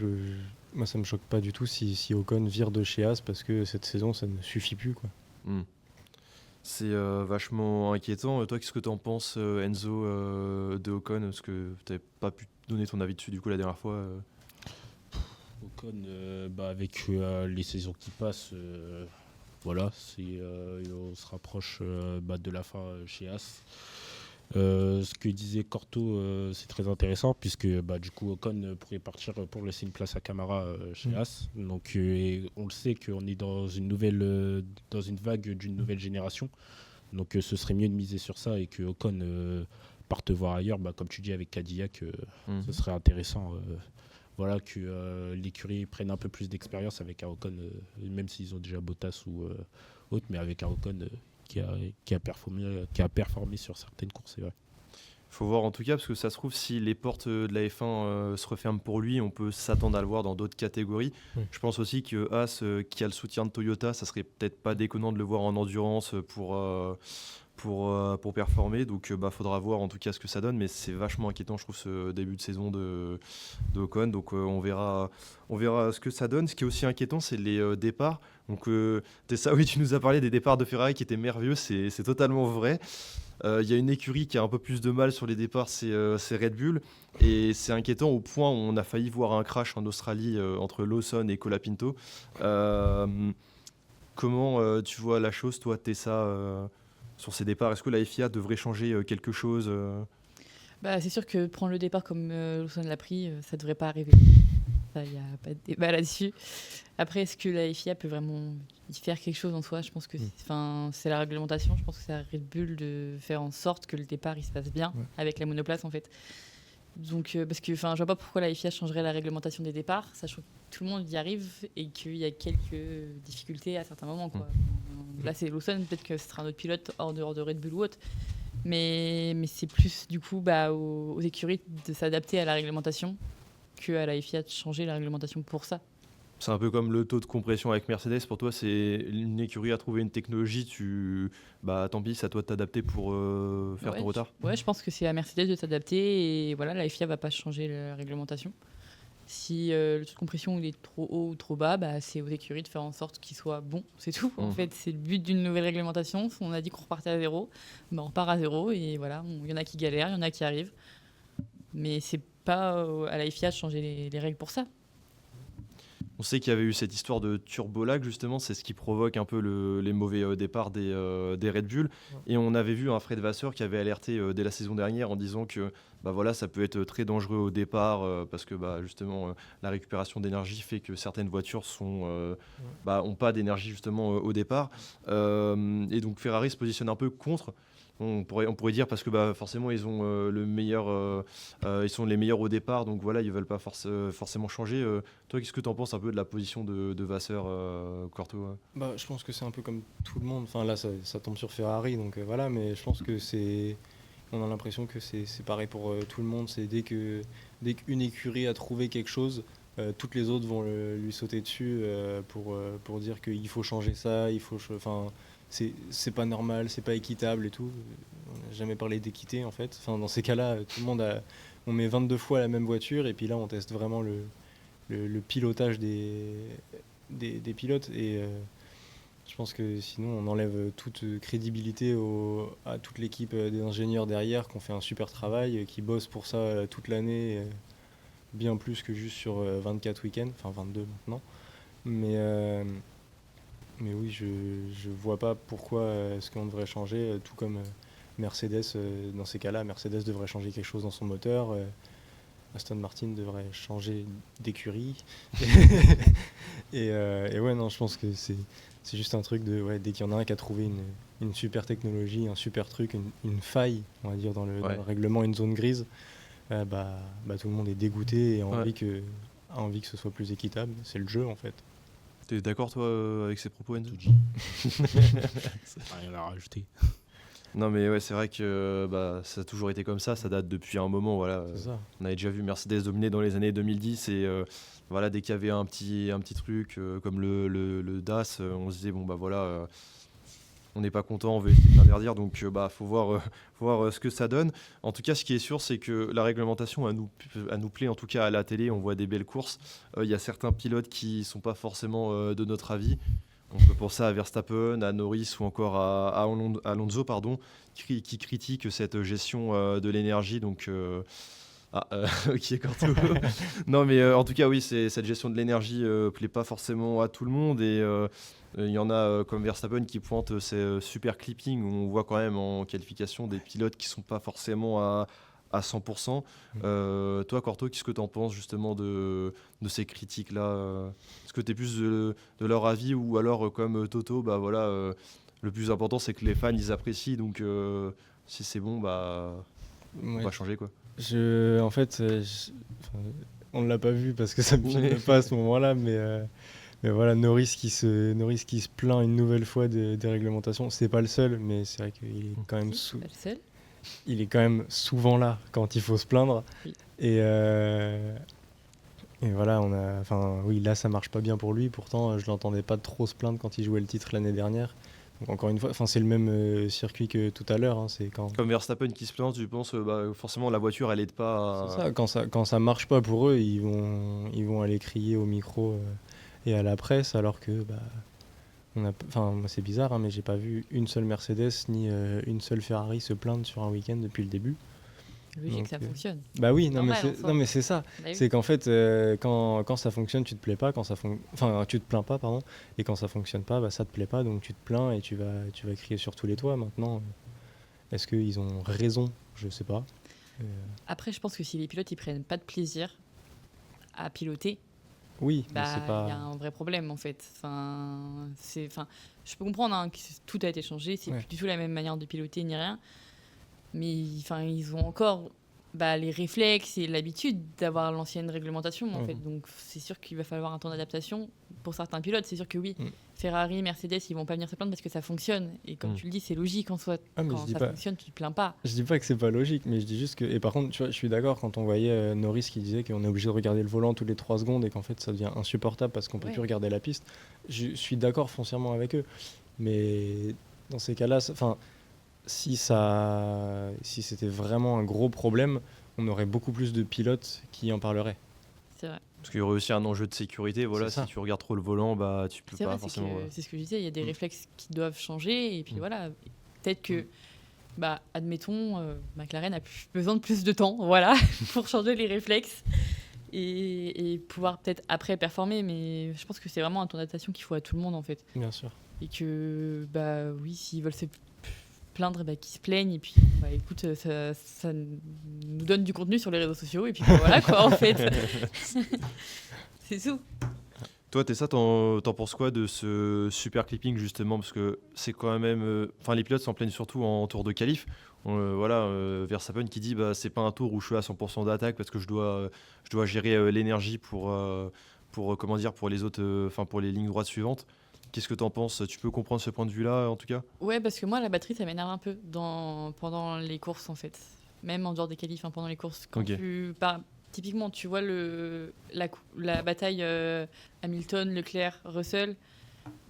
moi ça me choque pas du tout si Ocon vire de chez Haas parce que cette saison ça ne suffit plus, quoi. C'est vachement inquiétant. Toi, qu'est-ce que tu en penses, Enzo, de Ocon? Parce que tu n'avais pas pu donner ton avis dessus du coup la dernière fois. Ocon, avec les saisons qui passent, on se rapproche de la fin chez As. Ce que disait Corto, c'est très intéressant puisque du coup Ocon pourrait partir pour laisser une place à Camara chez As. Donc on le sait qu'on est dans une vague d'une nouvelle génération. Donc ce serait mieux de miser sur ça et que Ocon parte voir ailleurs. Comme tu dis avec Cadillac, ce serait intéressant. Que l'écurie prenne un peu plus d'expérience avec un Ocon, même s'ils ont déjà Bottas ou autre, mais avec un Ocon qui a performé sur certaines courses, c'est vrai. Il faut voir en tout cas, parce que ça se trouve, si les portes de la F1 se referment pour lui, on peut s'attendre à le voir dans d'autres catégories. Je pense aussi que Haas, qui a le soutien de Toyota, ça serait peut-être pas déconnant de le voir en endurance pour performer. Donc, faudra voir en tout cas ce que ça donne. Mais c'est vachement inquiétant, je trouve, ce début de saison de Ocon. Donc, on verra ce que ça donne. Ce qui est aussi inquiétant, c'est les départs. Donc, Tessa, oui, tu nous as parlé des départs de Ferrari qui étaient merveilleux. C'est totalement vrai. Il y a une écurie qui a un peu plus de mal sur les départs, c'est Red Bull. Et c'est inquiétant au point où on a failli voir un crash en Australie entre Lawson et Colapinto. Comment tu vois la chose, toi, Tessa, sur ces départs? Est-ce que la FIA devrait changer quelque chose Bah, c'est sûr que prendre le départ comme Lawson l'a pris, ça devrait pas arriver. Il n'y a pas de débat là-dessus. Après, est-ce que la FIA peut vraiment y faire quelque chose en soi? Je pense que c'est la réglementation. Je pense que c'est à Red Bull de faire en sorte que le départ il se passe bien avec la monoplace en fait. Donc, parce que je vois pas pourquoi la FIA changerait la réglementation des départs, sachant que tout le monde y arrive et qu'il y a quelques difficultés à certains moments. Quoi. Là, c'est Lawson, peut-être que ce sera un autre pilote hors de Red Bull ou autre. Mais c'est plus du coup aux écuries de s'adapter à la réglementation qu'à la FIA de changer la réglementation pour ça. C'est un peu comme le taux de compression avec Mercedes. Pour toi, c'est une écurie à trouver une technologie. Tant pis, c'est à toi de t'adapter pour faire ton retard. Je pense que c'est à Mercedes de s'adapter et voilà, la FIA va pas changer la réglementation. Si le taux de compression il est trop haut ou trop bas, c'est aux écuries de faire en sorte qu'il soit bon. C'est tout. En fait, c'est le but d'une nouvelle réglementation. On a dit qu'on repartait à zéro. On repart à zéro et voilà, il y en a qui galèrent, il y en a qui arrivent. Mais c'est pas à la FIA de changer les règles pour ça. On sait qu'il y avait eu cette histoire de turbolag, justement, c'est ce qui provoque un peu les mauvais départs des Red Bull. Et on avait vu un Fred Vasseur qui avait alerté dès la saison dernière en disant que ça peut être très dangereux au départ parce que justement la récupération d'énergie fait que certaines voitures ont pas d'énergie justement au départ. Et donc Ferrari se positionne un peu contre. On pourrait dire parce que forcément ils ont ils sont les meilleurs au départ, donc voilà, ils veulent pas forcément changer. Toi, qu'est-ce que tu en penses un peu de la position de Vasseur, Corto? Je pense que c'est un peu comme tout le monde. Enfin là, ça tombe sur Ferrari, donc voilà. Mais je pense que on a l'impression que c'est pareil pour tout le monde. C'est dès qu'une écurie a trouvé quelque chose, toutes les autres vont lui sauter dessus pour dire qu'il faut changer ça, c'est pas normal, c'est pas équitable et tout. On n'a jamais parlé d'équité en fait. Dans ces cas-là, tout le monde on met 22 fois la même voiture et puis là on teste vraiment le pilotage des pilotes et je pense que sinon on enlève toute crédibilité à toute l'équipe des ingénieurs derrière qui ont fait un super travail, qui bossent pour ça toute l'année, bien plus que juste sur 24 week-ends, 22 maintenant. Mais oui, je vois pas pourquoi est-ce qu'on devrait changer, tout comme Mercedes, dans ces cas-là, Mercedes devrait changer quelque chose dans son moteur, Aston Martin devrait changer d'écurie. et non, je pense que c'est juste un truc dès qu'il y en a un qui a trouvé une super technologie, un super truc, une faille, on va dire, dans le règlement, une zone grise, tout le monde est dégoûté et a envie que ce soit plus équitable. C'est le jeu, en fait. T'es d'accord, toi, avec ces propos, Enzo? Rien à rajouter. Non, mais ouais, c'est vrai que ça a toujours été comme ça date depuis un moment. Voilà. On avait déjà vu Mercedes dominer dans les années 2010 et dès qu'il y avait un petit truc comme le DAS, on se disait on n'est pas content, on veut essayer de l'interdire, donc faut voir ce que ça donne. En tout cas, ce qui est sûr, c'est que la réglementation, elle nous plaît, en tout cas à la télé, on voit des belles courses. Il y a certains pilotes qui sont pas forcément de notre avis. On peut penser à Verstappen, à Norris ou encore à Alonso, qui critiquent cette gestion de l'énergie. Donc, ok, Corto. Non, mais en tout cas, oui, cette gestion de l'énergie plaît pas forcément à tout le monde et il y en a comme Verstappen qui pointe ces super clippings où on voit quand même en qualification des pilotes qui sont pas forcément à 100%. Toi, Corto, qu'est-ce que tu en penses justement de ces critiques-là? Est-ce que tu es plus de leur avis ou alors comme Toto, le plus important c'est que les fans ils apprécient, donc si c'est bon, on va changer quoi. En fait, on ne l'a pas vu parce que ça me filme pas à ce moment-là, mais voilà, Norris qui se plaint une nouvelle fois des réglementations. C'est pas le seul, mais c'est vrai qu'il est quand même il est quand même souvent là quand il faut se plaindre. Oui. Et voilà, là ça marche pas bien pour lui. Pourtant, je l'entendais pas trop se plaindre quand il jouait le titre l'année dernière. encore une fois, c'est le même circuit que tout à l'heure. Hein, c'est quand Comme Verstappen qui se plaint, tu penses forcément la voiture elle aide pas c'est ça, quand ça marche pas pour eux, ils vont aller crier au micro et à la presse, alors que moi, c'est bizarre, hein, mais j'ai pas vu une seule Mercedes ni une seule Ferrari se plaindre sur un week-end depuis le début. Logique, Donc, ça fonctionne. Bah oui, Normal, en soi. non mais c'est ça. Bah oui. C'est qu'en fait, quand ça fonctionne, tu te plais pas. Tu te plains pas, pardon. Et quand ça fonctionne pas, bah, ça te plaît pas, donc tu te plains et tu vas crier sur tous les toits. Maintenant, est-ce qu'ils ont raison? Je sais pas. Après, je pense que si les pilotes ils prennent pas de plaisir à piloter, Oui, mais bah c'est il pas. y a un vrai problème en fait. Je peux comprendre hein, que tout a été changé, c'est Ouais. plus du tout la même manière de piloter ni rien, mais ils ont encore les réflexes et l'habitude d'avoir l'ancienne réglementation en fait. Donc c'est sûr qu'il va falloir un temps d'adaptation pour certains pilotes. C'est sûr que oui, Ferrari, Mercedes, ils vont pas venir se plaindre parce que ça fonctionne. Et comme tu le dis, c'est logique en soi. Ah, mais Quand je dis ça pas. fonctionne, tu te plains pas. Je dis pas que c'est pas logique, mais je dis juste que. Et par contre, tu vois, je suis d'accord quand on voyait Norris qui disait qu'on est obligé de regarder le volant toutes les 3 secondes et qu'en fait ça devient insupportable parce qu'on peut Ouais. plus regarder la piste. Je suis d'accord foncièrement avec eux. Mais dans ces cas-là, si c'était vraiment un gros problème, on aurait beaucoup plus de pilotes qui en parleraient. C'est vrai. parce qu'il y aurait aussi un enjeu de sécurité. Voilà, C'est ça. si tu regardes trop le volant, bah tu peux C'est pas vrai, forcément. c'est ce que je disais. Il y a des réflexes qui doivent changer. Et puis Mm. voilà, peut-être que, admettons, McLaren a besoin de plus de temps, voilà, pour changer les réflexes et pouvoir peut-être après performer. Mais je pense que c'est vraiment un temps d'adaptation qu'il faut à tout le monde en fait. Bien sûr. Et que, oui, s'ils veulent se plaindre, qu'ils se plaignent. Et puis, écoute, ça nous donne du contenu sur les réseaux sociaux. Et puis voilà quoi, en fait. C'est tout. Toi, Tessa, t'en penses quoi de ce super clipping justement? Parce que c'est quand même. Enfin, les pilotes s'en plaignent surtout en tour de qualif. Verstappen qui dit c'est pas un tour où je suis à 100% d'attaque parce que je dois gérer l'énergie pour les autres, pour les lignes droites suivantes. Qu'est-ce que t'en penses? Tu peux comprendre ce point de vue-là en tout cas? Ouais, parce que moi, la batterie, ça m'énerve un peu pendant les courses, en fait. Même en dehors des qualifs, pendant les courses. Quand Ok. typiquement, tu vois la bataille Hamilton, Leclerc, Russell,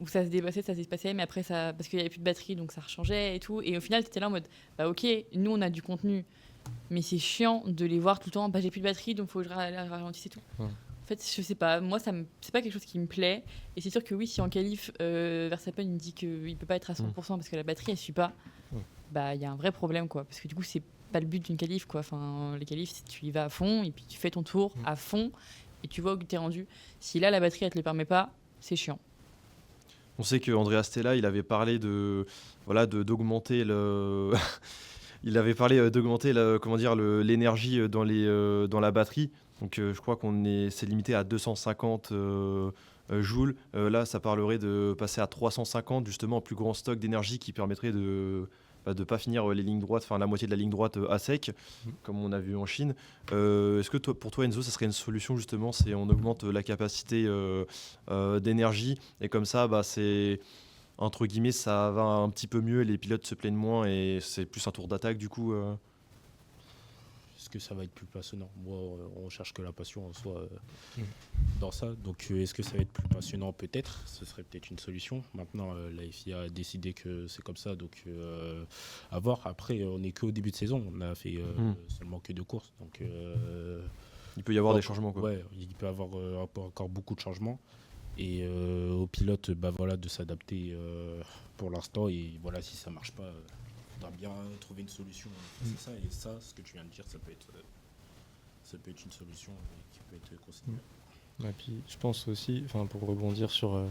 où ça se dépassait, mais après, parce qu'il n'y avait plus de batterie, donc ça rechangeait et tout. Et au final, tu étais là en mode, ok, nous, on a du contenu, mais c'est chiant de les voir tout le temps, j'ai plus de batterie, donc il faut que je ralentisse et tout. Ouais. En fait, je sais pas, moi, c'est pas quelque chose qui me plaît. Et c'est sûr que oui, si en qualif, Verstappen il me dit qu'il peut pas être à 100% parce que la batterie, elle suit pas, il y a un vrai problème, quoi. Parce que du coup, c'est pas le but d'une qualif, quoi. Enfin, les qualifs, tu y vas à fond, et puis tu fais ton tour à fond, et tu vois où t'es rendu. Si là, la batterie, elle te le permet pas, c'est chiant. On sait que Andrea Stella, il avait parlé d'augmenter le. Il avait parlé d'augmenter l'énergie dans la batterie. Donc je crois c'est limité à 250 joules. Là, ça parlerait de passer à 350, justement, un plus grand stock d'énergie qui permettrait de pas finir les lignes droites, la moitié de la ligne droite à sec, comme on a vu en Chine. Est-ce que pour toi, Enzo, ça serait une solution, justement, c'est on augmente la capacité d'énergie, et comme ça, c'est... Entre guillemets, ça va un petit peu mieux, les pilotes se plaignent moins et c'est plus un tour d'attaque du coup. Est-ce que ça va être plus passionnant? Moi, on cherche que la passion en soi dans ça. Donc, est-ce que ça va être plus passionnant? Peut-être. Ce serait peut-être une solution. Maintenant, la FIA a décidé que c'est comme ça. Donc, à voir. Après, on n'est qu'au début de saison. On a fait seulement que 2 courses. Donc, il peut y avoir des changements, quoi. Ouais, il peut y avoir encore beaucoup de changements. Et aux pilotes de s'adapter pour l'instant. Et voilà, si ça ne marche pas, il faudra bien trouver une solution. C'est ça. Et ça, ce que tu viens de dire, ça peut être une solution qui peut être considérée. Et puis, je pense aussi, pour rebondir sur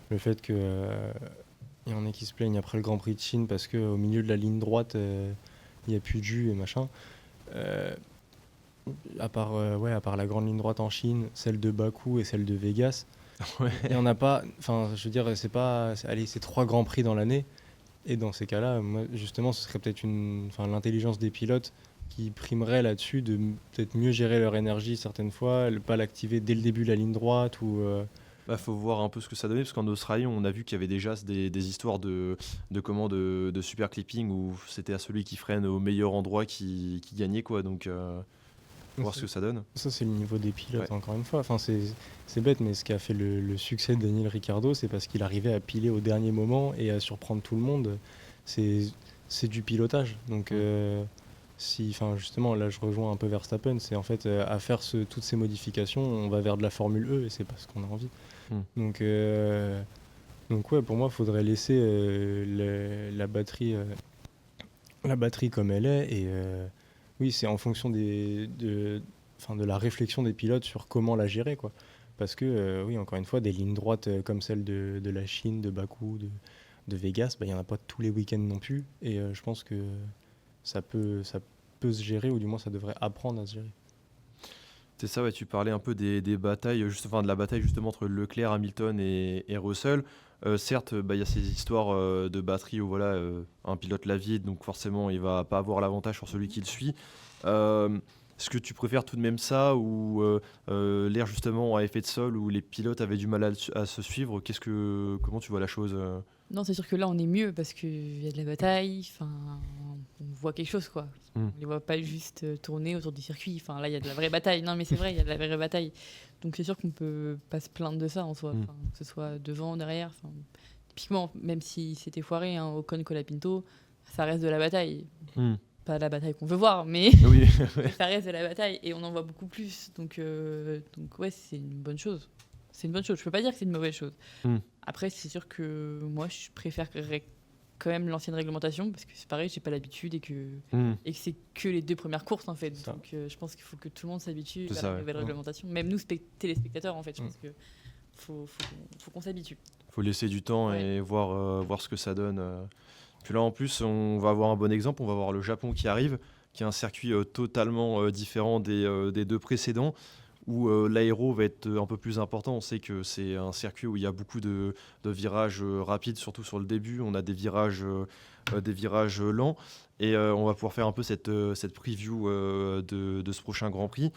le fait qu'il y en a qui se plaignent après le Grand Prix de Chine parce qu'au milieu de la ligne droite, il n'y a plus de jus et machin. À part la grande ligne droite en Chine, celle de Bakou et celle de Vegas, il n'y en a pas. C'est 3 Grands Prix dans l'année. Et dans ces cas-là, moi, justement, ce serait peut-être l'intelligence des pilotes qui primerait là-dessus de peut-être mieux gérer leur énergie certaines fois, pas l'activer dès le début de la ligne droite ou. Faut voir un peu ce que ça donnait, parce qu'en Australie, on a vu qu'il y avait déjà des histoires de super clipping où c'était à celui qui freine au meilleur endroit qui gagnait, quoi. Donc voir ce que ça donne. Ça, c'est le niveau des pilotes, Ouais. encore une fois. Enfin, c'est bête, mais ce qui a fait le succès de Daniel Ricciardo, c'est parce qu'il arrivait à piler au dernier moment et à surprendre tout le monde. C'est du pilotage. Donc, justement, là, je rejoins un peu Verstappen, c'est en fait à faire toutes ces modifications, on va vers de la Formule E et c'est pas ce qu'on a envie. Donc ouais, pour moi, il faudrait laisser la batterie comme elle est. Et oui, c'est en fonction de la réflexion des pilotes sur comment la gérer, quoi. Parce que, oui, encore une fois, des lignes droites comme celle de la Chine, de Bakou, de Vegas, il n'y en a pas tous les week-ends non plus. Et je pense que ça peut se gérer, ou du moins ça devrait apprendre à se gérer. C'est ça, ouais, tu parlais un peu des batailles, de la bataille justement entre Leclerc, Hamilton et Russell. Certes, il y a ces histoires de batterie où voilà, un pilote la vide, donc forcément il va pas avoir l'avantage sur celui qui le suit. Est-ce que tu préfères tout de même ça ou l'ère justement à effet de sol où les pilotes avaient du mal à se suivre? Comment tu vois la chose Non, c'est sûr que là, on est mieux parce qu'il y a de la bataille, on voit quelque chose, quoi. On ne les voit pas juste tourner autour du circuit. Enfin, là, il y a de la vraie bataille. Non, mais c'est vrai, il y a de la vraie bataille. Donc, c'est sûr qu'on peut pas se plaindre de ça en soi, que ce soit devant, derrière. Typiquement, même si c'était foiré, Ocon Colapinto, ça reste de la bataille. Pas la bataille qu'on veut voir, mais Oui. ça reste de la bataille et on en voit beaucoup plus. Donc ouais, c'est une bonne chose. C'est une bonne chose. Je peux pas dire que c'est une mauvaise chose. Après, c'est sûr que moi, je préférerais quand même l'ancienne réglementation parce que c'est pareil, j'ai pas l'habitude et que c'est que les 2 premières courses en fait. Donc je pense qu'il faut que tout le monde s'habitue à la nouvelle réglementation. Même nous, téléspectateurs, en fait, je pense que faut qu'on s'habitue. Faut laisser du temps et voir ce que ça donne. Puis là, en plus, on va avoir un bon exemple. On va voir le Japon qui arrive, qui est un circuit totalement différent des 2 précédents, où l'aéro va être un peu plus important. On sait que c'est un circuit où il y a beaucoup de virages rapides, surtout sur le début. On a des virages lents. Et on va pouvoir faire un peu cette preview de ce prochain Grand Prix.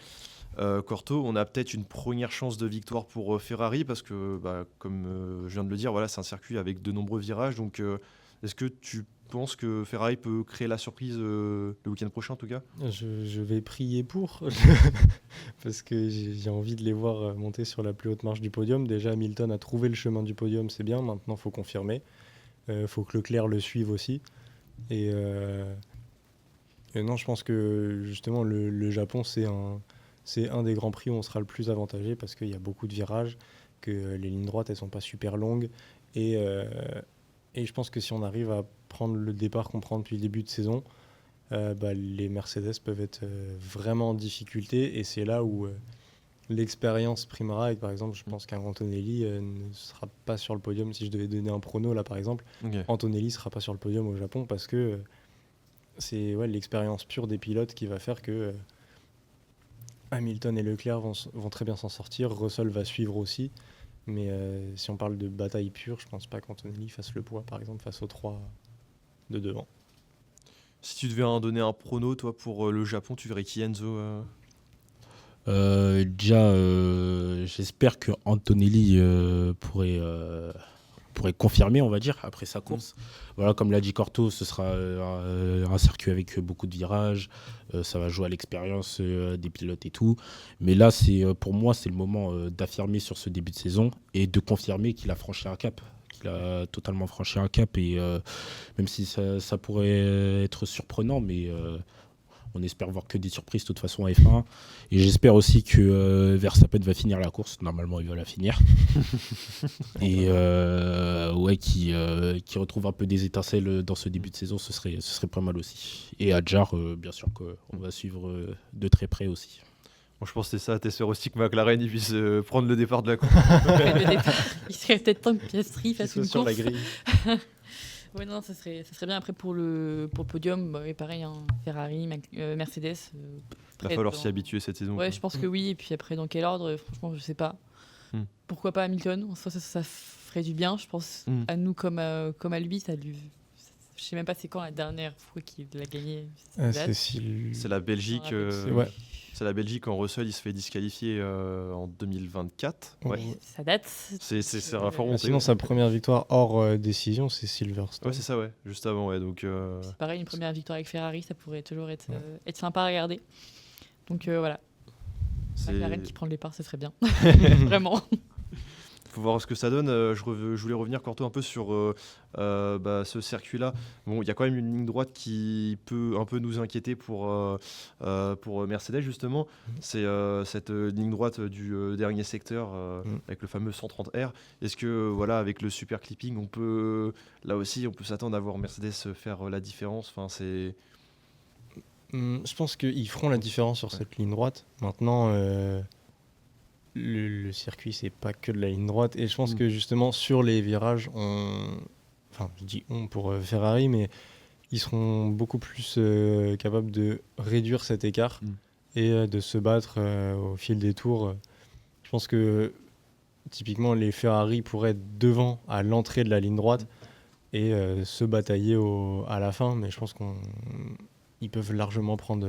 Corto, on a peut-être une première chance de victoire pour Ferrari, parce que, comme je viens de le dire, voilà, c'est un circuit avec de nombreux virages. Donc, est-ce que tu penses que Ferrari peut créer la surprise le week-end prochain, en tout cas? Je vais prier pour, parce que j'ai envie de les voir monter sur la plus haute marche du podium. Déjà, Hamilton a trouvé le chemin du podium, c'est bien. Maintenant, il faut confirmer. Faut que Leclerc le suive aussi. Et non, je pense que justement, le Japon, c'est un des grands prix où on sera le plus avantagé, parce qu'il y a beaucoup de virages, que les lignes droites, elles sont pas super longues. Et je pense que si on arrive à prendre le départ qu'on prend depuis le début de saison, les Mercedes peuvent être vraiment en difficulté. Et c'est là où l'expérience primera. Et par exemple, je pense qu'Antonelli ne sera pas sur le podium. Si je devais donner un prono, là, par exemple, Antonelli ne sera pas sur le podium au Japon, parce que c'est l'expérience pure des pilotes qui va faire que Hamilton et Leclerc vont très bien s'en sortir. Russell va suivre aussi. Mais si on parle de bataille pure, je pense pas qu'Antonelli fasse le poids, par exemple, face aux 3 de devant. Si tu devais en donner un prono, toi, pour le Japon, tu verrais qui, Enzo Déjà, j'espère que Antonelli pourrait confirmer, on va dire, après sa course. Voilà, comme l'a dit Corto, ce sera un circuit avec beaucoup de virages. Ça va jouer à l'expérience des pilotes et tout. Mais là, pour moi, c'est le moment d'affirmer sur ce début de saison et de confirmer qu'il a franchi un cap. Qu'il a totalement franchi un cap. Et même si ça pourrait être surprenant, mais on espère voir que des surprises de toute façon à F1. Et j'espère aussi que Verstappen va finir la course. Normalement, il va la finir. Et qui retrouve un peu des étincelles dans ce début de saison, ce serait pas mal aussi. Et Adjar, bien sûr qu'on va suivre de très près aussi. Bon, je pense que c'est ça. T'espères aussi que McLaren il puisse prendre le départ de la course. Il serait peut-être temps que Piastri fasse une sur course. la grille. Oui, non, ça serait bien. Après, pour le podium, et pareil, Ferrari, Mercedes. Il va falloir s'y habituer cette saison. Ouais, je pense que oui. Et puis après, dans quel ordre, franchement, je sais pas. Pourquoi pas Hamilton? En soi, ça ferait du bien, je pense. À nous comme à lui, ça lui. Je sais même pas c'est quand la dernière fois qu'il a gagné. C'est la Belgique. C'est la Belgique quand Russell il se fait disqualifier en 2024. Ouais. Ça date. C'est un fort monté. Sinon, sa première victoire hors décision, c'est Silverstone. Ouais, c'est ça, ouais. Juste avant, ouais. Donc, c'est pareil, une première victoire avec Ferrari, ça pourrait toujours être sympa à regarder. Donc voilà. C'est- McLaren qui prend le départ, ce serait bien. Vraiment. faut voir ce que ça donne. Je voulais revenir, Corto, un peu sur ce circuit-là. Bon, il y a quand même une ligne droite qui peut un peu nous inquiéter pour Mercedes, justement. C'est cette ligne droite du dernier secteur avec le fameux 130R. Est-ce que, voilà, avec le super clipping, là aussi, on peut s'attendre à voir Mercedes faire la différence. Enfin, c'est... Je pense qu'ils feront la différence sur cette ligne droite. Maintenant, le circuit, c'est pas que de la ligne droite. Et je pense que justement, sur les virages, enfin, je dis on pour Ferrari, mais ils seront beaucoup plus capables de réduire cet écart et de se battre au fil des tours. Je pense que typiquement, les Ferrari pourraient être devant à l'entrée de la ligne droite et se batailler à la fin. Mais je pense qu'ils peuvent largement prendre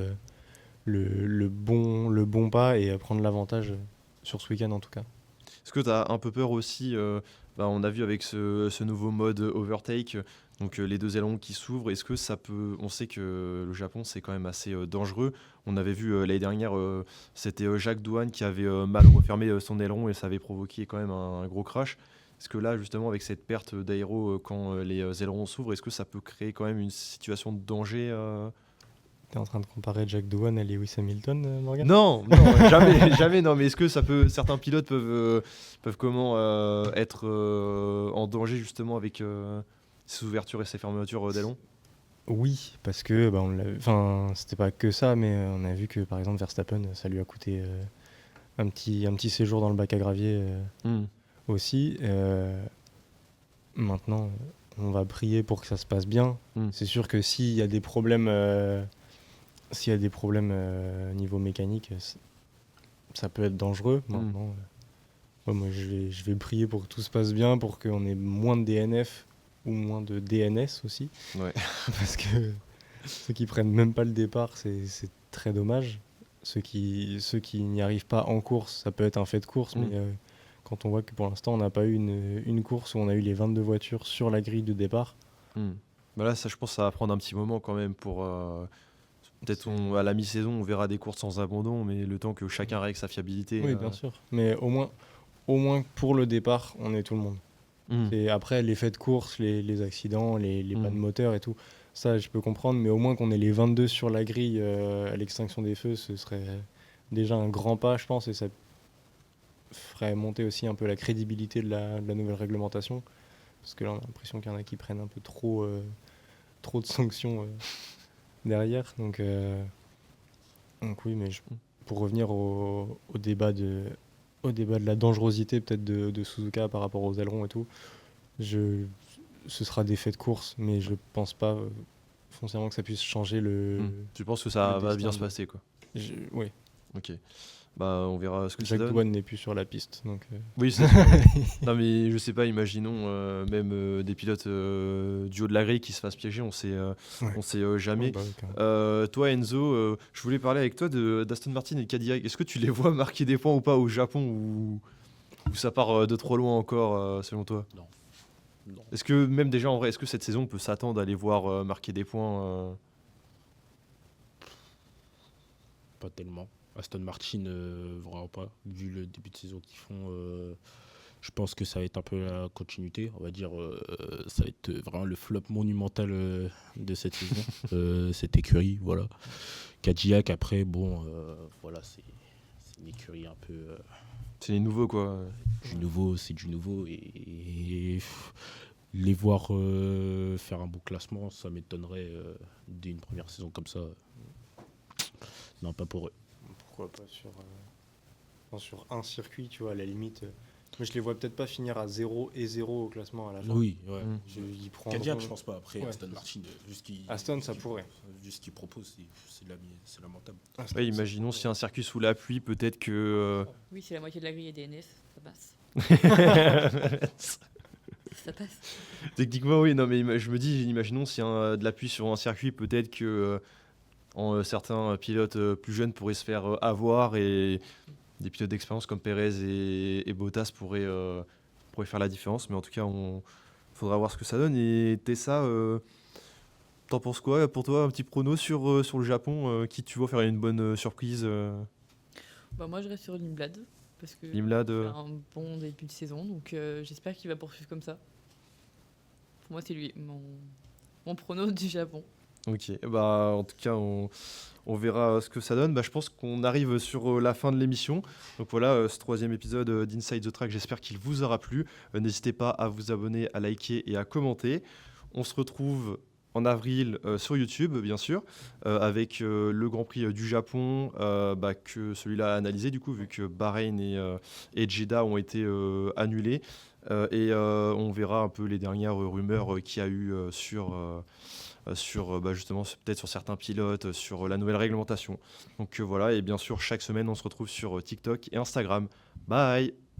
le bon pas et prendre l'avantage sur ce week-end en tout cas. Est-ce que tu as un peu peur aussi on a vu avec ce nouveau mode overtake, donc les deux ailerons qui s'ouvrent, est-ce que ça peut... On sait que le Japon, c'est quand même assez dangereux. On avait vu l'année dernière, c'était Jacques Douane qui avait mal refermé son aileron et ça avait provoqué quand même un gros crash. Est-ce que là, justement, avec cette perte d'aéro quand les ailerons s'ouvrent, est-ce que ça peut créer quand même une situation de danger T'es en train de comparer Jack Doohan à Lewis Hamilton, Morgan ? Non, jamais, non. Mais est-ce que certains pilotes peuvent être en danger justement avec ces ouvertures et ces fermetures d'ailerons ? Oui, parce que c'était pas que ça, mais on a vu que par exemple Verstappen, ça lui a coûté un petit séjour dans le bac à gravier aussi. Maintenant, on va prier pour que ça se passe bien. C'est sûr que s'il y a des problèmes. Niveau mécanique, ça peut être dangereux. Maintenant, moi, je vais prier pour que tout se passe bien, pour qu'on ait moins de DNF ou moins de DNS aussi. Ouais. Parce que ceux qui prennent même pas le départ, c'est très dommage. Ceux qui n'y arrivent pas en course, ça peut être un fait de course, mais quand on voit que pour l'instant, on n'a pas eu une course où on a eu les 22 voitures sur la grille de départ. Là, ça, je pense que ça va prendre un petit moment quand même pour... Peut-être à la mi-saison, on verra des courses sans abandon, mais le temps que chacun règle sa fiabilité. Oui, bien sûr. Mais au moins pour le départ, on est tout le monde. Et après, les faits de course, les accidents, les pannes moteur et tout, ça, je peux comprendre. Mais au moins qu'on ait les 22 sur la grille à l'extinction des feux, ce serait déjà un grand pas, je pense. Et ça ferait monter aussi un peu la crédibilité de la nouvelle réglementation. Parce que là, on a l'impression qu'il y en a qui prennent un peu trop de sanctions derrière. Donc oui, mais pour revenir au débat de la dangerosité peut-être de Suzuka par rapport aux ailerons et tout, ce sera des faits de course, mais je pense pas foncièrement que ça puisse changer le... Tu penses que ça va bien se passer, quoi ? Oui. Ok. On verra ce que ça Jacques donne. Douane n'est plus sur la piste, donc... Oui, c'est non, mais je sais pas, imaginons même des pilotes du haut de la grille qui se fassent piéger, on sait jamais. Toi, Enzo, je voulais parler avec toi d'Aston Martin et de Cadillac. Est-ce que tu les vois marquer des points ou pas au Japon, ou ça part de trop loin encore, selon toi ? Non. Est-ce que même déjà, en vrai, est-ce que cette saison, on peut s'attendre à les voir marquer des points Pas tellement. Aston Martin, vraiment pas. Vu le début de saison qu'ils font, je pense que ça va être un peu la continuité. On va dire, ça va être vraiment le flop monumental de cette saison. Cette écurie, voilà. Cadillac, après, voilà, c'est une écurie un peu... C'est les nouveaux, quoi. Du nouveau, c'est du nouveau. Et les voir faire un bon classement, ça m'étonnerait d'une première saison comme ça. Non, pas pour eux. Pourquoi pas sur un circuit, tu vois, à la limite. Mais je les vois peut-être pas finir à 0 et 0 au classement à la fin. Oui, ouais. Cadillac, je pense pas. Après, Aston Martin, Aston, ça pourrait. Juste ce qu'il propose, c'est lamentable. Ouais, imaginons si un circuit sous la pluie, peut-être que... Oui, c'est la moitié de la grille et DNS, ça passe. Ça passe. Techniquement, oui, non, mais je me dis, imaginons si de la pluie sur un circuit, peut-être que certains pilotes plus jeunes pourraient se faire avoir, et des pilotes d'expérience comme Perez et Bottas pourraient faire la différence. Mais en tout cas, faudra voir ce que ça donne. Et Tessa, t'en penses quoi pour toi, un petit prono sur le Japon, qui tu vois faire une bonne surprise Bah, moi, je reste sur Limblad parce que Limblad, il a un bon début de saison, donc j'espère qu'il va poursuivre comme ça. Pour moi, c'est lui, mon prono du Japon. ok. Bah, en tout cas, on verra ce que ça donne. Bah, je pense qu'on arrive sur la fin de l'émission. Donc voilà, ce 3e épisode d'Inside the Track, j'espère qu'il vous aura plu. N'hésitez pas à vous abonner, à liker et à commenter. On se retrouve en avril sur YouTube, bien sûr, avec le Grand Prix du Japon, que celui-là a analysé, du coup, vu que Bahreïn et Jeddah ont été annulés. On verra un peu les dernières rumeurs qu'il y a eu sur justement peut-être sur certains pilotes, sur la nouvelle réglementation. Donc voilà, et bien sûr chaque semaine on se retrouve sur TikTok et Instagram. Bye.